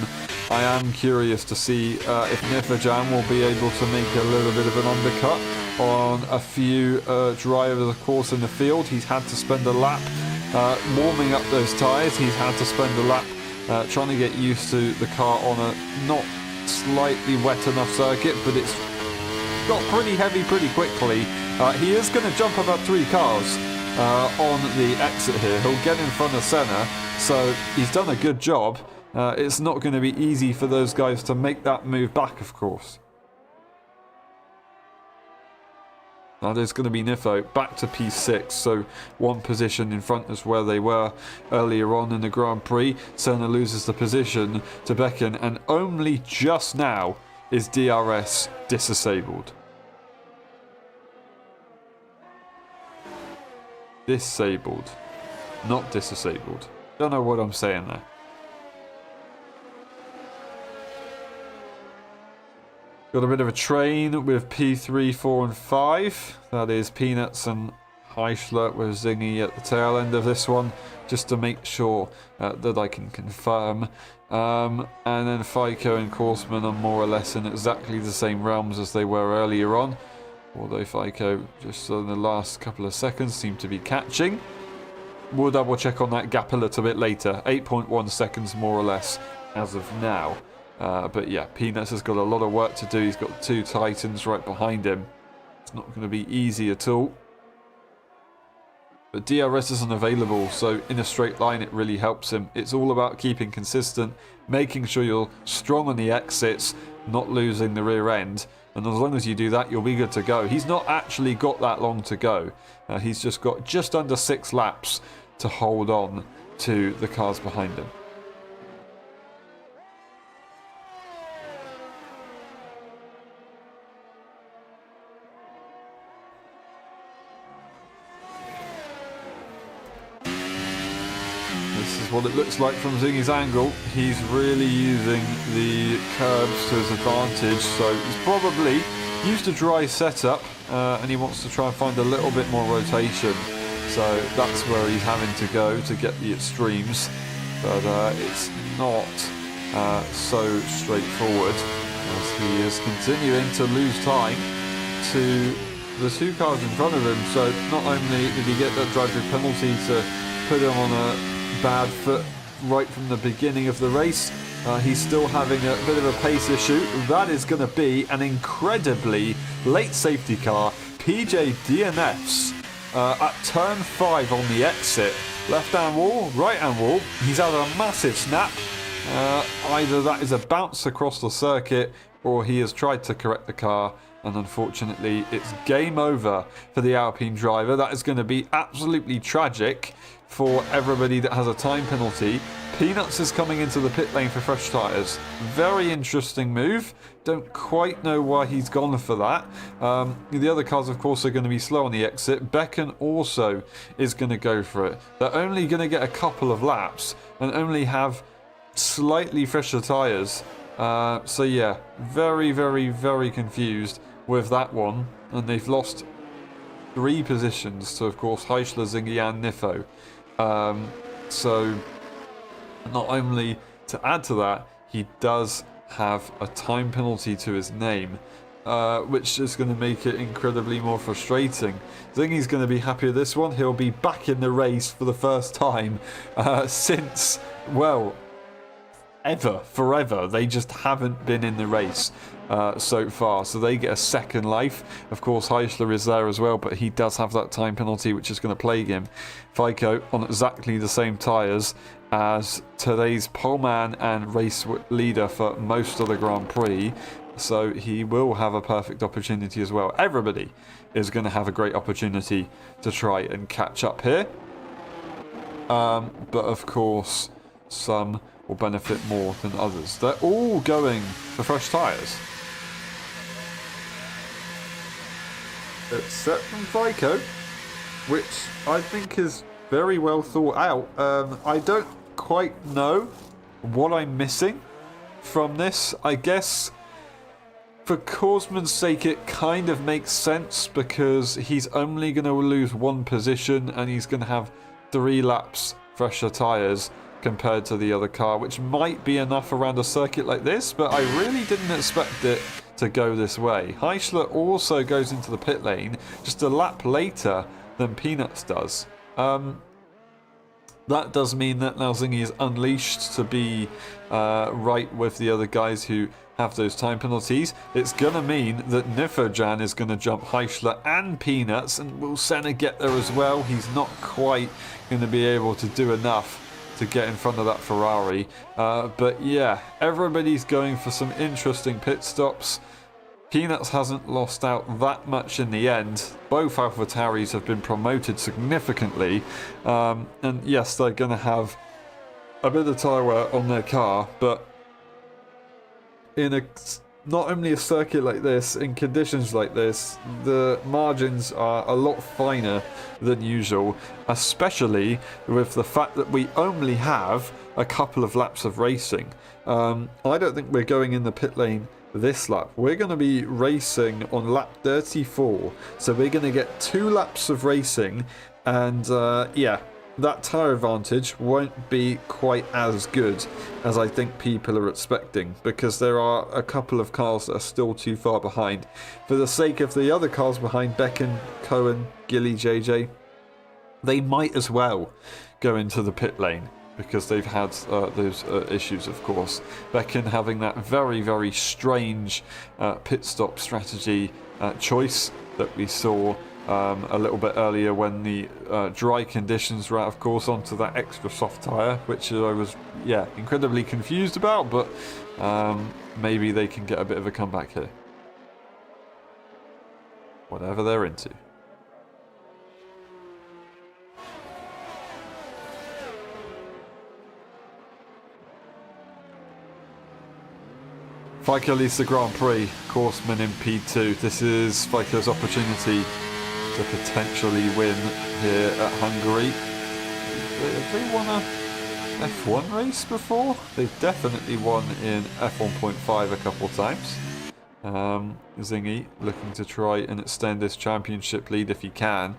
I am curious to see if Nifajam will be able to make a little bit of an undercut on a few drivers, of course, in the field. He's had to spend a lap warming up those tyres. He's had to spend a lap trying to get used to the car on a not slightly wet enough circuit, but it's got pretty heavy pretty quickly. He is going to jump about 3 cars on the exit here. He'll get in front of Senna, so he's done a good job. It's not going to be easy for those guys to make that move back, of course. That is going to be Nifo back to P6, so 1 position in front is where they were earlier on in the Grand Prix. Senna loses the position to Becken, and only just now is DRS disabled. Disabled, not disabled. Don't know what I'm saying there. Got a bit of a train with P3, 4 and 5. That is Peanuts and Heischler with Zingy at the tail end of this one, just to make sure that I can confirm. And then FICO and Korsman are more or less in exactly the same realms as they were earlier on. Although FICO, just in the last couple of seconds, seemed to be catching. We'll double check on that gap a little bit later. 8.1 seconds more or less as of now. But yeah, Peanuts has got a lot of work to do. He's got 2 Titans right behind him. It's not going to be easy at all. But DRS isn't available, so in a straight line it really helps him. It's all about keeping consistent, making sure you're strong on the exits, not losing the rear end. And as long as you do that, you'll be good to go. He's not actually got that long to go. He's just got just under 6 laps to hold on to the cars behind him. This is what it looks like from Zingy's angle. He's really using the curbs to his advantage, so he's probably used a dry setup and he wants to try and find a little bit more rotation. So that's where he's having to go to get the extremes, but it's not so straightforward as he is continuing to lose time to the 2 cars in front of him. So not only did he get that drive-through penalty to put him on a bad foot right from the beginning of the race, he's still having a bit of a pace issue. That is going to be an incredibly late safety car. PJ DNFs at turn 5 on the exit. Left hand wall, right hand wall. He's had a massive snap. Either that is a bounce across the circuit or he has tried to correct the car, and unfortunately it's game over for the Alpine driver. That is going to be absolutely tragic for everybody that has a time penalty. Peanuts is coming into the pit lane for fresh tyres. Very interesting move. Don't quite know why he's gone for that. The other cars, of course, are going to be slow on the exit. Becken also is going to go for it. They're only going to get a couple of laps and only have slightly fresher tyres. So yeah, very, very, very confused with that one. And they've lost 3 positions to, of course, Heischler, Zingy and Nifo. So not only to add to that, he does have a time penalty to his name, which is going to make it incredibly more frustrating. Zingy's going to be happy with this one. He'll be back in the race for the first time since, well, forever. They just haven't been in the race so far, so they get a second life. Of course, Heisler is there as well, but he does have that time penalty, which is going to plague him. FICO on exactly the same tyres as today's poleman and race leader for most of the Grand Prix, so he will have a perfect opportunity as well. Everybody is going to have a great opportunity to try and catch up here, but of course some will benefit more than others. They're all going for fresh tyres, except from FICO, which I think is very well thought out. I don't quite know what I'm missing from this. I guess for Korsman's sake it kind of makes sense, because he's only going to lose one position and he's going to have 3 laps fresher tyres compared to the other car, which might be enough around a circuit like this, but I really didn't expect it to go this way. Heisler also goes into the pit lane just a lap later than Peanuts does. That does mean that now Zingy is unleashed to be right with the other guys who have those time penalties. It's going to mean that Nifojan is going to jump Heisler and Peanuts, and will Senna get there as well? He's not quite going to be able to do enough to get in front of that Ferrari. But yeah, everybody's going for some interesting pit stops. Peanuts hasn't lost out that much in the end. Both AlphaTauris have been promoted significantly. And yes, they're going to have a bit of tyre wear on their car, but in not only a circuit like this, in conditions like this, the margins are a lot finer than usual, especially with the fact that we only have a couple of laps of racing. I don't think we're going in the pit lane this lap. We're going to be racing on lap 34, so we're going to get 2 laps of racing, and yeah, that tyre advantage won't be quite as good as I think people are expecting, because there are a couple of cars that are still too far behind. For the sake of the other cars behind, Becken, Cohen, Gilly, JJ, they might as well go into the pit lane, because they've had those issues, of course. Becken having that very, very strange pit stop strategy choice that we saw a little bit earlier when the dry conditions were out, of course, onto that extra soft tyre, which I was, yeah, incredibly confused about, but maybe they can get a bit of a comeback here. Whatever they're into. FICO leads the Grand Prix, Korsman in P2. This is FICO's opportunity to potentially win here at Hungary. Have they won a F1 race before? They've definitely won in F1.5 a couple of times. Zingy looking to try and extend this championship lead if he can.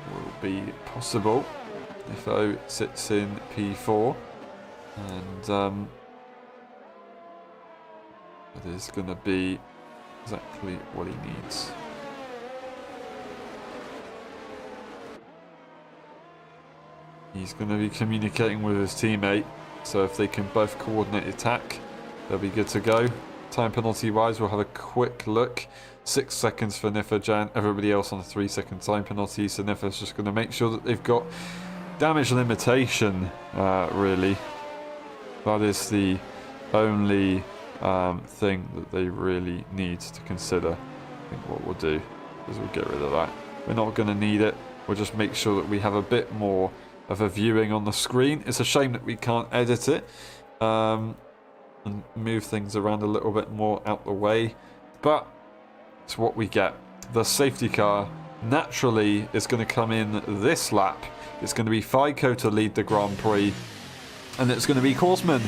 It will be possible if O sits in P4. And it is going to be exactly what he needs. He's going to be communicating with his teammate, so if they can both coordinate attack, they'll be good to go. Time penalty wise, we'll have a quick look. 6 seconds for Nifojan, everybody else on a 3-second time penalty, so Nifo's just going to make sure that they've got damage limitation, really. That is the only thing that they really need to consider. I think what we'll do is we'll get rid of that. We're not going to need it. We'll just make sure that we have a bit more of a viewing on the screen. It's a shame that we can't edit it and move things around a little bit more out the way, but it's what we get. The safety car naturally is going to come in this lap. It's going to be FICO to lead the Grand Prix, and it's going to be Korsman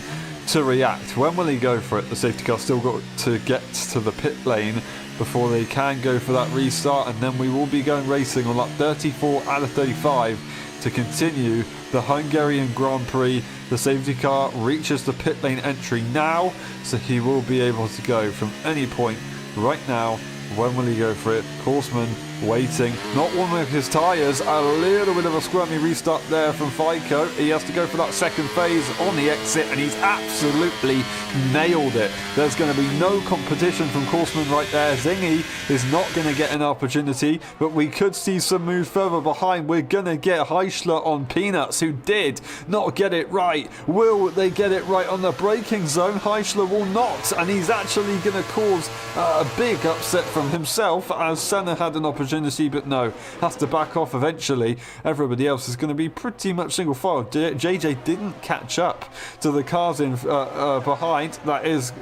to react. When will he go for it? The safety car still got to get to the pit lane before they can go for that restart, and then we will be going racing on lap 34 out of 35 to continue the Hungarian Grand Prix. The safety car reaches the pit lane entry now, so he will be able to go from any point right now. When will he go for it? Korsman waiting, not warming up his tyres. A little bit of a squirmy restart there from FICO. He has to go for that second phase on the exit, and he's absolutely nailed it. There's going to be no competition from Korsman right there. Zingy is not going to get an opportunity, but we could see some moves further behind. We're going to get Heischler on Peanuts, who did not get it right. Will they get it right on the braking zone? Heischler will not, and he's actually going to cause a big upset from himself, as Senna had an opportunity, but no, has to back off eventually. Everybody else is going to be pretty much single file. JJ didn't catch up to the cars in behind. That is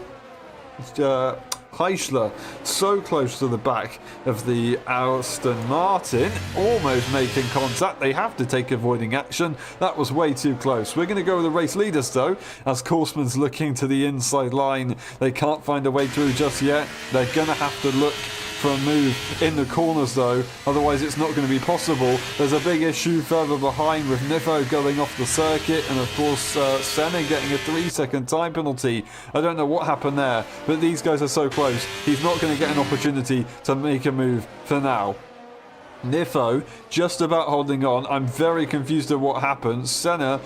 Heischler so close to the back of the Aston Martin, almost making contact. They have to take avoiding action. That was way too close. We're going to go with the race leaders though, as Korsman's looking to the inside line. They can't find a way through just yet. They're going to have to look for a move in the corners though, otherwise it's not going to be possible. There's a big issue further behind with Nifo going off the circuit, and of course Senna getting a 3-second time penalty. I don't know what happened there, but these guys are so close. He's not going to get an opportunity to make a move for now. Nifo just about holding on. I'm very confused at what happened. Senna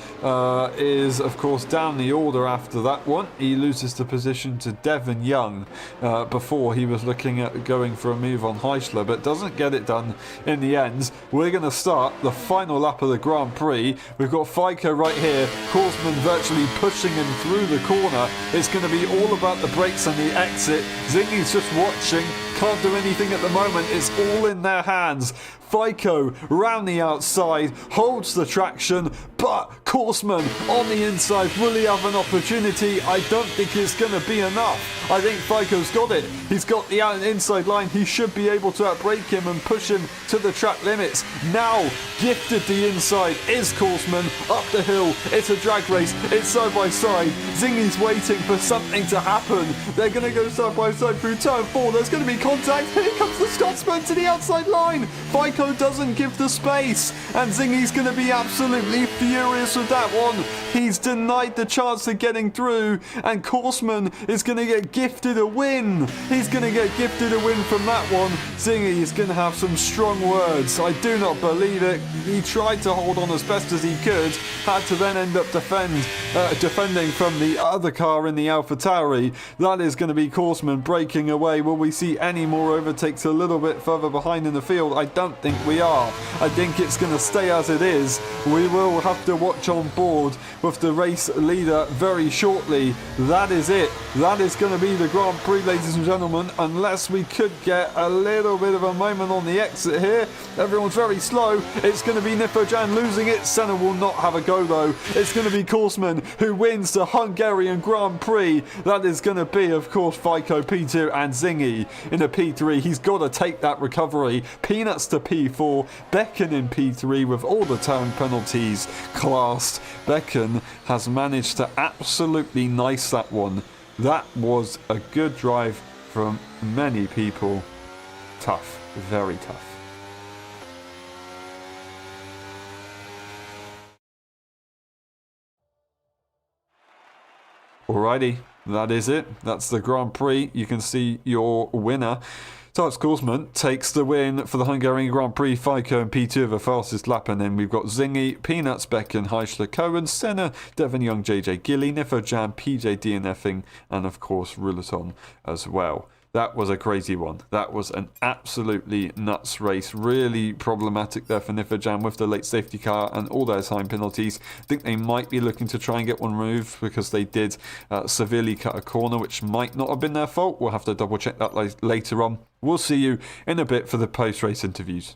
is, of course, down the order after that one. He loses the position to Devon Young before he was looking at going for a move on Heischler, but doesn't get it done in the end. We're going to start the final lap of the Grand Prix. We've got FICO right here. Korsman virtually pushing him through the corner. It's going to be all about the brakes and the exit. Zingy's just watching. Can't do anything at the moment. It's all in their hands. FICO round the outside, holds the traction, but Korsman on the inside. Will he have an opportunity? I don't think it's going to be enough. I think FICO's got it. He's got the inside line. He should be able to outbrake him and push him to the track limits. Now, gifted the inside is Korsman. Up the hill. It's a drag race. It's side by side. Zingy's waiting for something to happen. They're going to go side by side through turn 4. There's going to be contact. Here comes the Scotsman to the outside line. FICO doesn't give the space, and Zingy's going to be absolutely furious with that one. He's denied the chance of getting through, and Korsman is going to get gifted a win. He's going to get gifted a win from that one. Zingy is going to have some strong words. I do not believe it. He tried to hold on as best as he could, had to then end up defending from the other car in the AlphaTauri. That is going to be Korsman breaking away. Will we see any more overtakes a little bit further behind in the field? I don't think we are. I think it's going to stay as it is. We will have to watch on board with the race leader very shortly. That is it. That is going to be the Grand Prix, ladies and gentlemen, unless we could get a little bit of a moment on the exit here. Everyone's very slow. It's going to be Nifojan losing it. Senna will not have a go though. It's going to be Korsman who wins the Hungarian Grand Prix. That is going to be, of course, FICO P2 and Zingy in a P3. He's got to take that recovery. Peanuts to P4. Becken in P3 with all the time penalties classed. Becken has managed to absolutely nice that one. That was a good drive from many people. Tough, very tough. Alrighty, that is it. That's the Grand Prix. You can see your winner. Tars Korsman takes the win for the Hungarian Grand Prix. FICO and P2 of the fastest lap, and then we've got Zingy, Peanuts, Becken, Heischler, Cohen, Senna, Devon Young, JJ Gilly, Nifojan, PJ DNFing, and of course Ruleton as well. That was a crazy one. That was an absolutely nuts race. Really problematic there for Nifojan with the late safety car and all their time penalties. I think they might be looking to try and get one removed because they did severely cut a corner, which might not have been their fault. We'll have to double check that later on. We'll see you in a bit for the post-race interviews.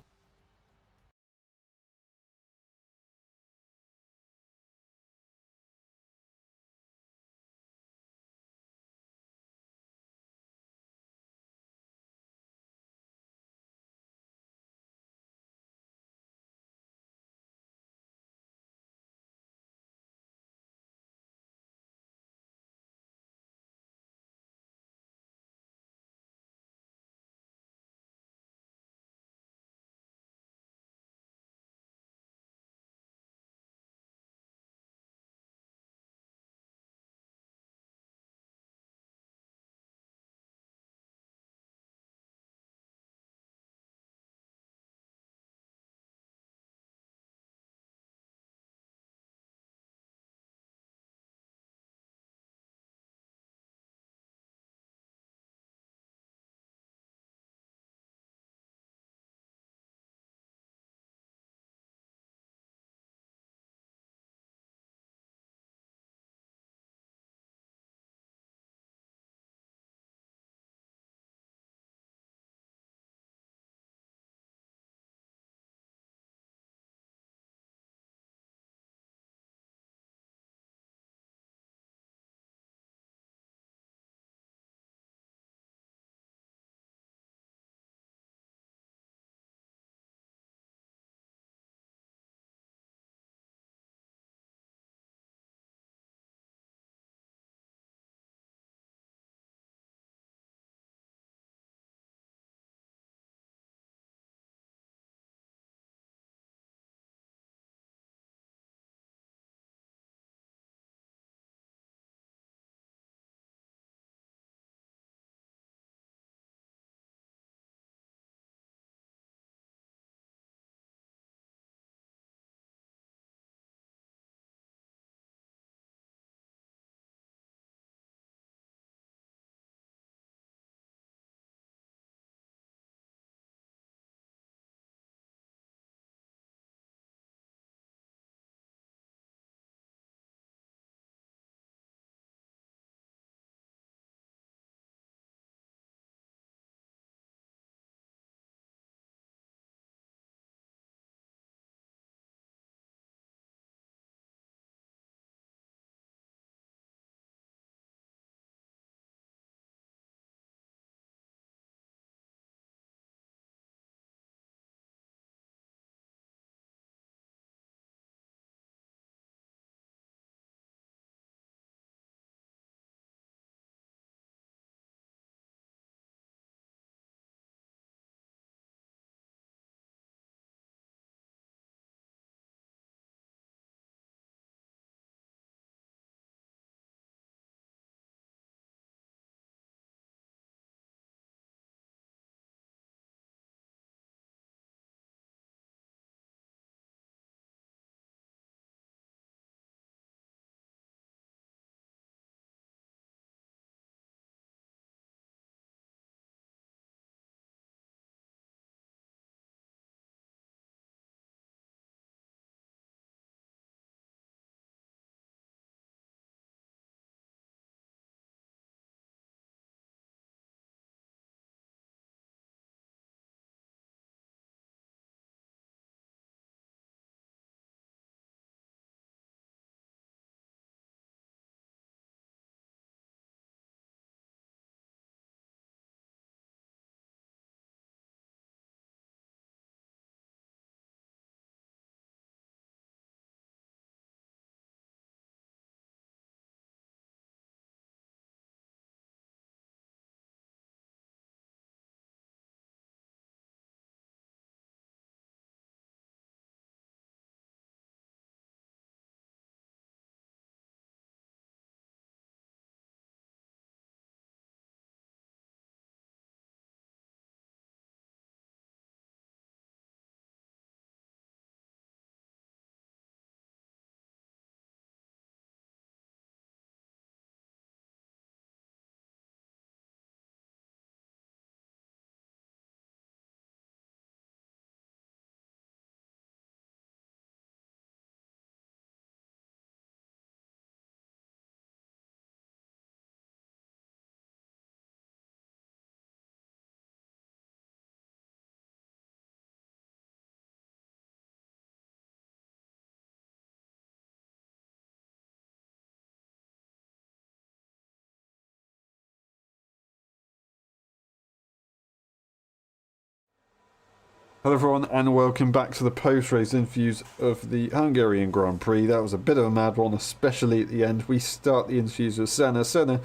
Hello everyone and welcome back to the post-race interviews of the Hungarian Grand Prix. That was a bit of a mad one, especially at the end. We start the interviews with Senna. Senna,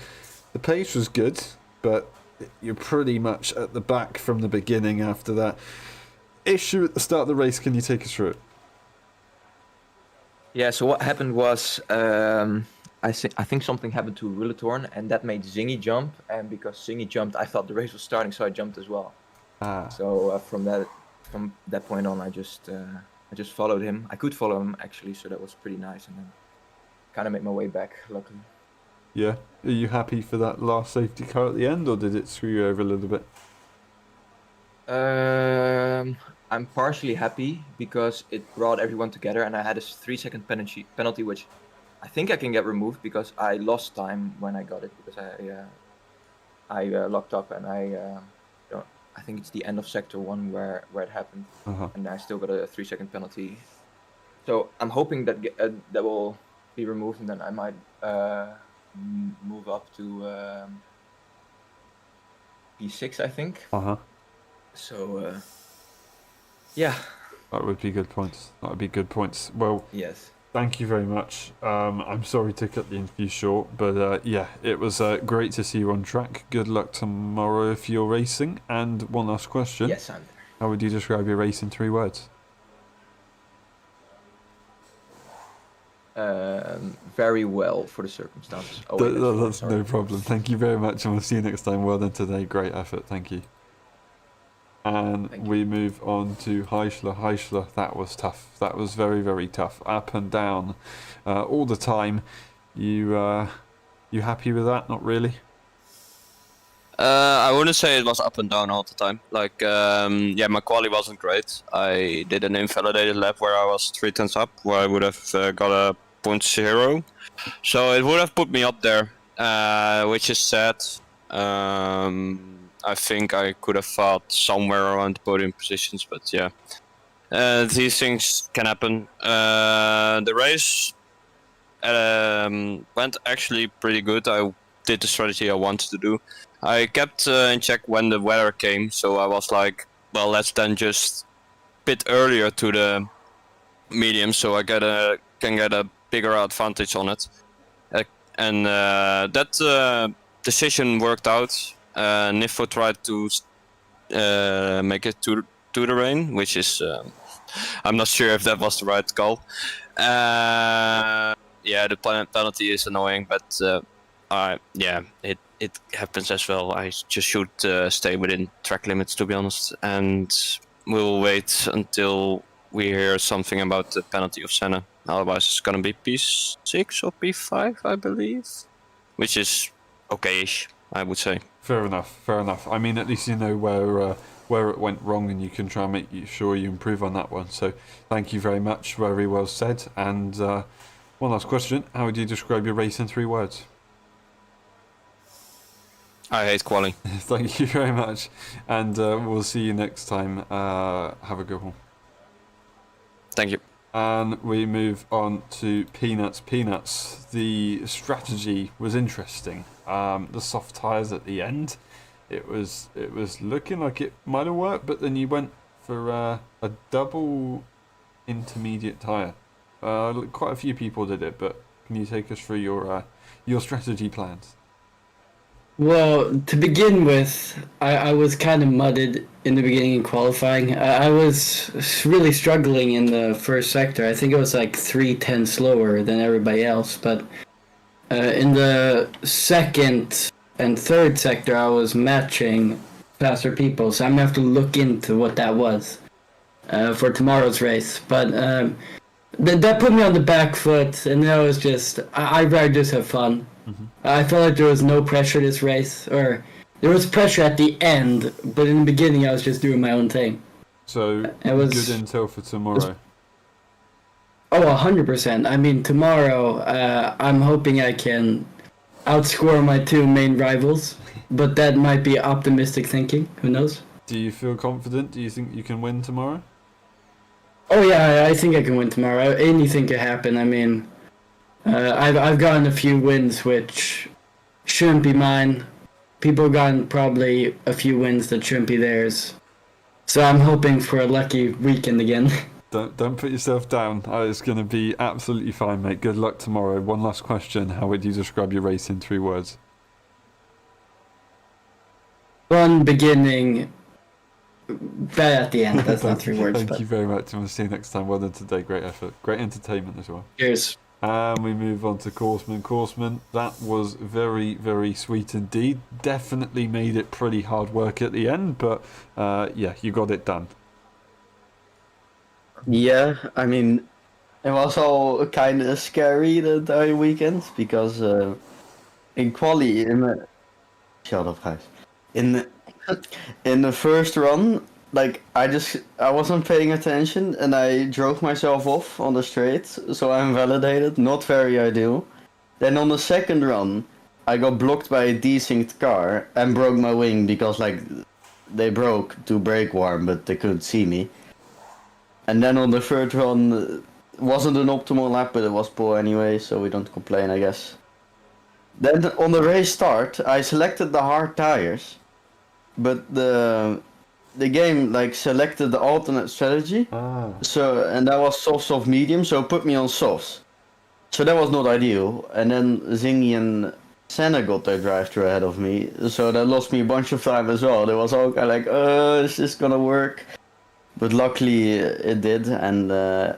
the pace was good, but you're pretty much at the back from the beginning after that issue at the start of the race. Can you take us through it? Yeah, so what happened was, I think something happened to Ruletorn, and that made Zingy jump, and because Zingy jumped, I thought the race was starting, so I jumped as well. So from that point on, I just followed him. I could follow him actually, so that was pretty nice, and then kind of made my way back, luckily. Yeah, are you happy for that last safety car at the end, or did it screw you over a little bit? I'm partially happy because it brought everyone together, and I had a 3-second penalty, which I think I can get removed because I lost time when I got it because I locked up, and I think it's the end of sector 1 where it happened, and I still got a 3-second penalty. So I'm hoping that that will be removed, and then I might move up to P6, I think. So yeah. That would be good points. That would be good points. Well, yes. Thank you very much. I'm sorry to cut the interview short, but yeah, it was great to see you on track. Good luck tomorrow if you're racing. And one last question. Yes, I'm there. How would you describe your race in 3 words? Very well for the circumstances. That's no problem. Thank you very much, and we'll see you next time. Well done today. Great effort. Thank you. And we move on to Heisler. Heisler, that was tough. That was very, very tough. Up and down all the time. You happy with that? Not really? I wouldn't say it was up and down all the time. Like, yeah, my quali wasn't great. I did an invalidated lap where I was 3 tenths up, where I would have got a 0.0. So it would have put me up there, which is sad. I think I could have fought somewhere around the podium positions, but yeah, these things can happen. The race went actually pretty good. I did the strategy I wanted to do. I kept in check when the weather came, so I was like, well, let's then just pit earlier to the medium, so I can get a bigger advantage on it. And that decision worked out. Nifo tried to make it to the rain, which is I'm not sure if that was the right call. Yeah, the penalty is annoying, but yeah, it happens as well. I just should stay within track limits, to be honest, and we'll wait until we hear something about the penalty of Senna. Otherwise, it's gonna be P6 or P5, I believe, which is okay-ish, I would say. Fair enough. Fair enough. I mean, at least you know where it went wrong, and you can try and make sure you improve on that one. So, thank you very much. Very well said. And one last question: how would you describe your race in 3 words? I hate quali. Thank you very much, and we'll see you next time. Have a good one. Thank you. And we move on to Peanuts. Peanuts, the strategy was interesting. The soft tyres at the end, it was looking like it might have worked, but then you went for a double intermediate tyre. Quite a few people did it, but can you take us through your strategy plans? Well, to begin with, I was kind of mudded in the beginning in qualifying. I was really struggling in the first sector. I think it was like 3 tenths slower than everybody else. But in the second and third sector, I was matching faster people. So I'm going to have to look into what that was for tomorrow's race. But that put me on the back foot, and that was just, I'd rather just have fun. Mm-hmm. I felt like there was no pressure this race, or there was pressure at the end, but in the beginning I was just doing my own thing. So, it was good intel for tomorrow. 100%. I mean, tomorrow I'm hoping I can outscore my 2 main rivals, but that might be optimistic thinking. Who knows? Do you feel confident? Do you think you can win tomorrow? Oh yeah, I think I can win tomorrow. Anything could happen. I mean, I've gotten a few wins which shouldn't be mine. People have gotten probably a few wins that shouldn't be theirs. So I'm hoping for a lucky weekend again. Don't put yourself down. It's going to be absolutely fine, mate. Good luck tomorrow. One last question. How would you describe your race in 3 words? Fun beginning, bad at the end. That's not 3 words. Thank you very much, and we'll see you next time. Well done today. Great effort. Great entertainment as well. Cheers. And we move on to Courseman. Courseman, that was very, very sweet indeed. Definitely made it pretty hard work at the end, but yeah, you got it done. Yeah, I mean, it was all kind of scary the entire weekend because in quali shut up, guys. In the first run, like I wasn't paying attention and I drove myself off on the straight, so I'm validated. Not very ideal. Then on the second run, I got blocked by a desynced car and broke my wing because like they broke to brake warm, but they couldn't see me. And then on the third run, wasn't an optimal lap, but it was poor anyway, so we don't complain, I guess. Then on the race start, I selected the hard tires, but the game like selected the alternate strategy. So and that was soft, medium, so it put me on softs. So that was not ideal. And then Zingy and Senna got their drive-through ahead of me, so that lost me a bunch of time as well. It was all kind of like, is this gonna work? But luckily it did, and the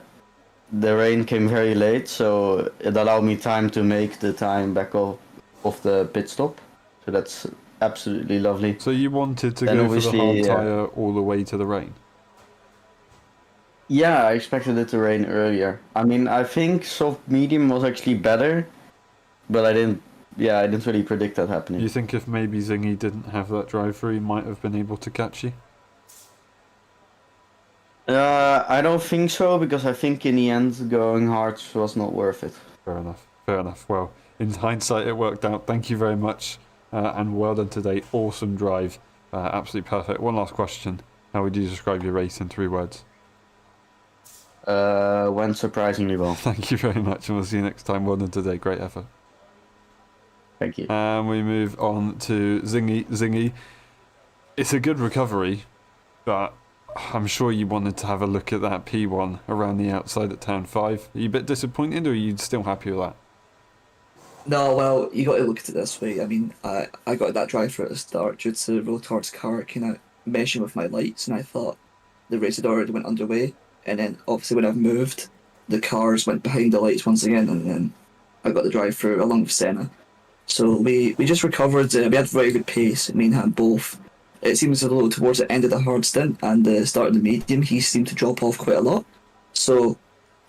rain came very late, so it allowed me time to make the time back off the pit stop. So that's absolutely lovely. So you wanted to Then go for the hard obviously, tyre all the way to the rain? Yeah, I expected it to rain earlier. I mean, I think soft medium was actually better, but I didn't really predict that happening. You think if maybe Zingy didn't have that drive-through, he might have been able to catch you? I don't think so, because I think in the end going hard was not worth it. Fair enough. Fair enough. Well, in hindsight, it worked out. Thank you very much, and well done today. Awesome drive. Absolutely perfect. One last question. How would you describe your race in 3 words? Went surprisingly well. Thank you very much, and we'll see you next time. Well done today. Great effort. Thank you. And we move on to Zingy. Zingy, it's a good recovery, but I'm sure you wanted to have a look at that P1 around the outside at turn 5. Are you a bit disappointed, or are you still happy with that? No, well, you got to look at it this way. I mean, I got that drive through at the start due to Rotard's car kind of meshing with my lights, and I thought the race had already went underway. And then, obviously, when I've moved, the cars went behind the lights once again, and then I got the drive through along with Senna. So we just recovered. We had very good pace, me and him both. It seems a little towards the end of the hard stint and the start of the medium, he seemed to drop off quite a lot. So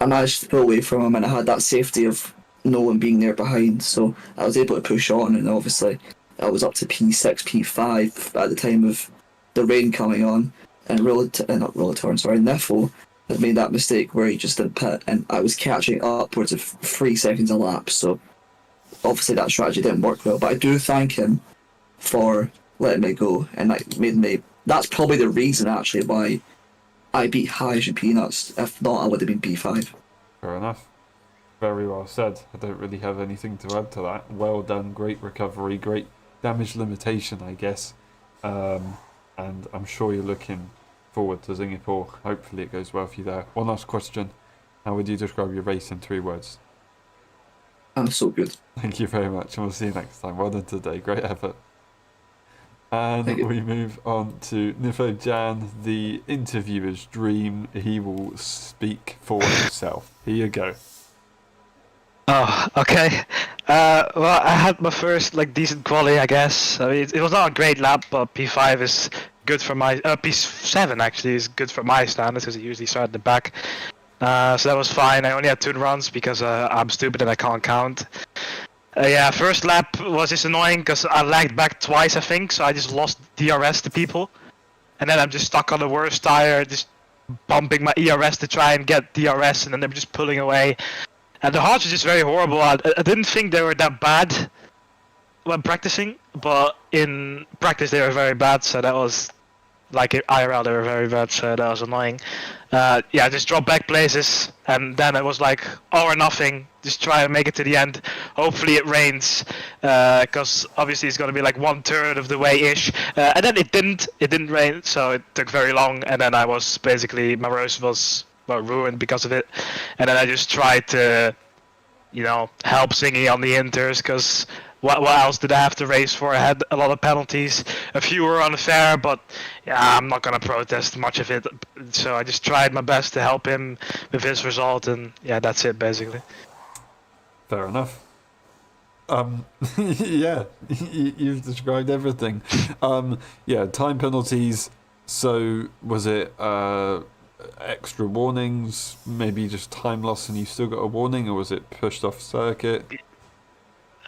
I managed to pull away from him, and I had that safety of no one being there behind. So I was able to push on, and obviously I was up to P6, P5 at the time of the rain coming on. And Neffel had made that mistake where he just didn't pit, and I was catching upwards of 3 seconds a lap. So obviously that strategy didn't work well, but I do thank him for letting me go, and that made me. That's probably the reason actually why I beat Haj and Peanuts. If not, I would have been P5. Fair enough. Very well said. I don't really have anything to add to that. Well done. Great recovery. Great damage limitation, I guess. And I'm sure you're looking forward to Singapore. Hopefully it goes well for you there. One last question. How would you describe your race in 3 words? I'm so good. Thank you very much, and we'll see you next time. Well done today. Great effort. And we move on to Nifo Jan, the interviewer's dream. He will speak for himself. Here you go. Oh, okay. Well, I had my first decent quali, I guess. I mean, it was not a great lap, but P5 is good for my P7 actually is good for my standards because it usually started in the back. So that was fine. I only had 2 runs because I'm stupid and I can't count. Yeah, first lap was just annoying because I lagged back twice, I think, so I just lost DRS to people. And then I'm just stuck on the worst tire, just bumping my ERS to try and get DRS, and then they were just pulling away. And the hards were just very horrible. I didn't think they were that bad when practicing, but in practice they were very bad, so that was like IRL, they were very bad, so that was annoying. Yeah, just drop back places, and then it was like all or nothing. Just try and make it to the end. Hopefully it rains, because obviously it's gonna be like 1/3 of the way ish. And then it didn't. It didn't rain, so it took very long. And then I was basically my race was ruined because of it. And then I just tried to, help Zingy on the inters, because what else did I have to race for? I had a lot of penalties. A few were unfair, but yeah, I'm not gonna protest much of it. So I just tried my best to help him with his result, and yeah, that's it basically. Fair enough. Yeah, you've described everything. Yeah, time penalties. So was it extra warnings? Maybe just time loss and you still got a warning, or was it pushed off circuit?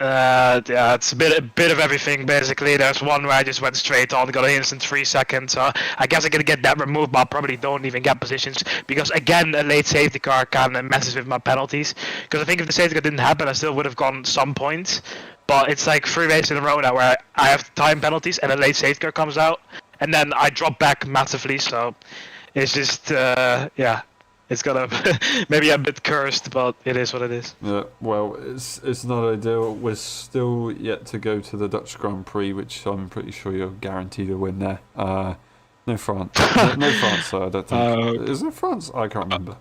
Yeah, it's a bit of everything basically. There's one where I just went straight on, got an instant 3 seconds. So I guess I'm gonna get that removed, but I probably don't even get positions because again, a late safety car kind of messes with my penalties. Because I think if the safety car didn't happen, I still would have gone some points. But it's like 3 races in a row now where I have time penalties and a late safety car comes out, and then I drop back massively. So it's just yeah. It's gonna maybe a bit cursed, but it is what it is. Yeah, well, it's not ideal. We're still yet to go to the Dutch Grand Prix, which I'm pretty sure you're guaranteed to win there. No France, no France. So I don't think is there France? I can't remember.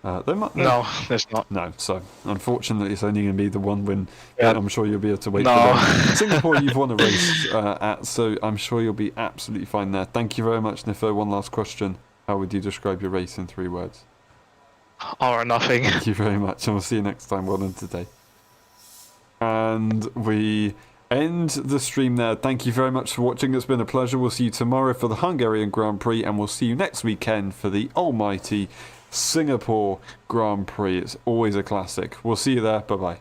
No, there's not. No, so unfortunately, it's only going to be the one win. Yeah. I'm sure you'll be able to wait No. for that. Singapore, you've won a race at, so I'm sure you'll be absolutely fine there. Thank you very much, Nifo. One last question: how would you describe your race in 3 words? All or nothing. Thank you very much, and we'll see you next time. Well done today. And we end the stream there. Thank you very much for watching. It's been a pleasure. We'll see you tomorrow for the Hungarian Grand Prix, and we'll see you next weekend for the almighty Singapore Grand Prix. It's always a classic. We'll see you there. Bye-bye.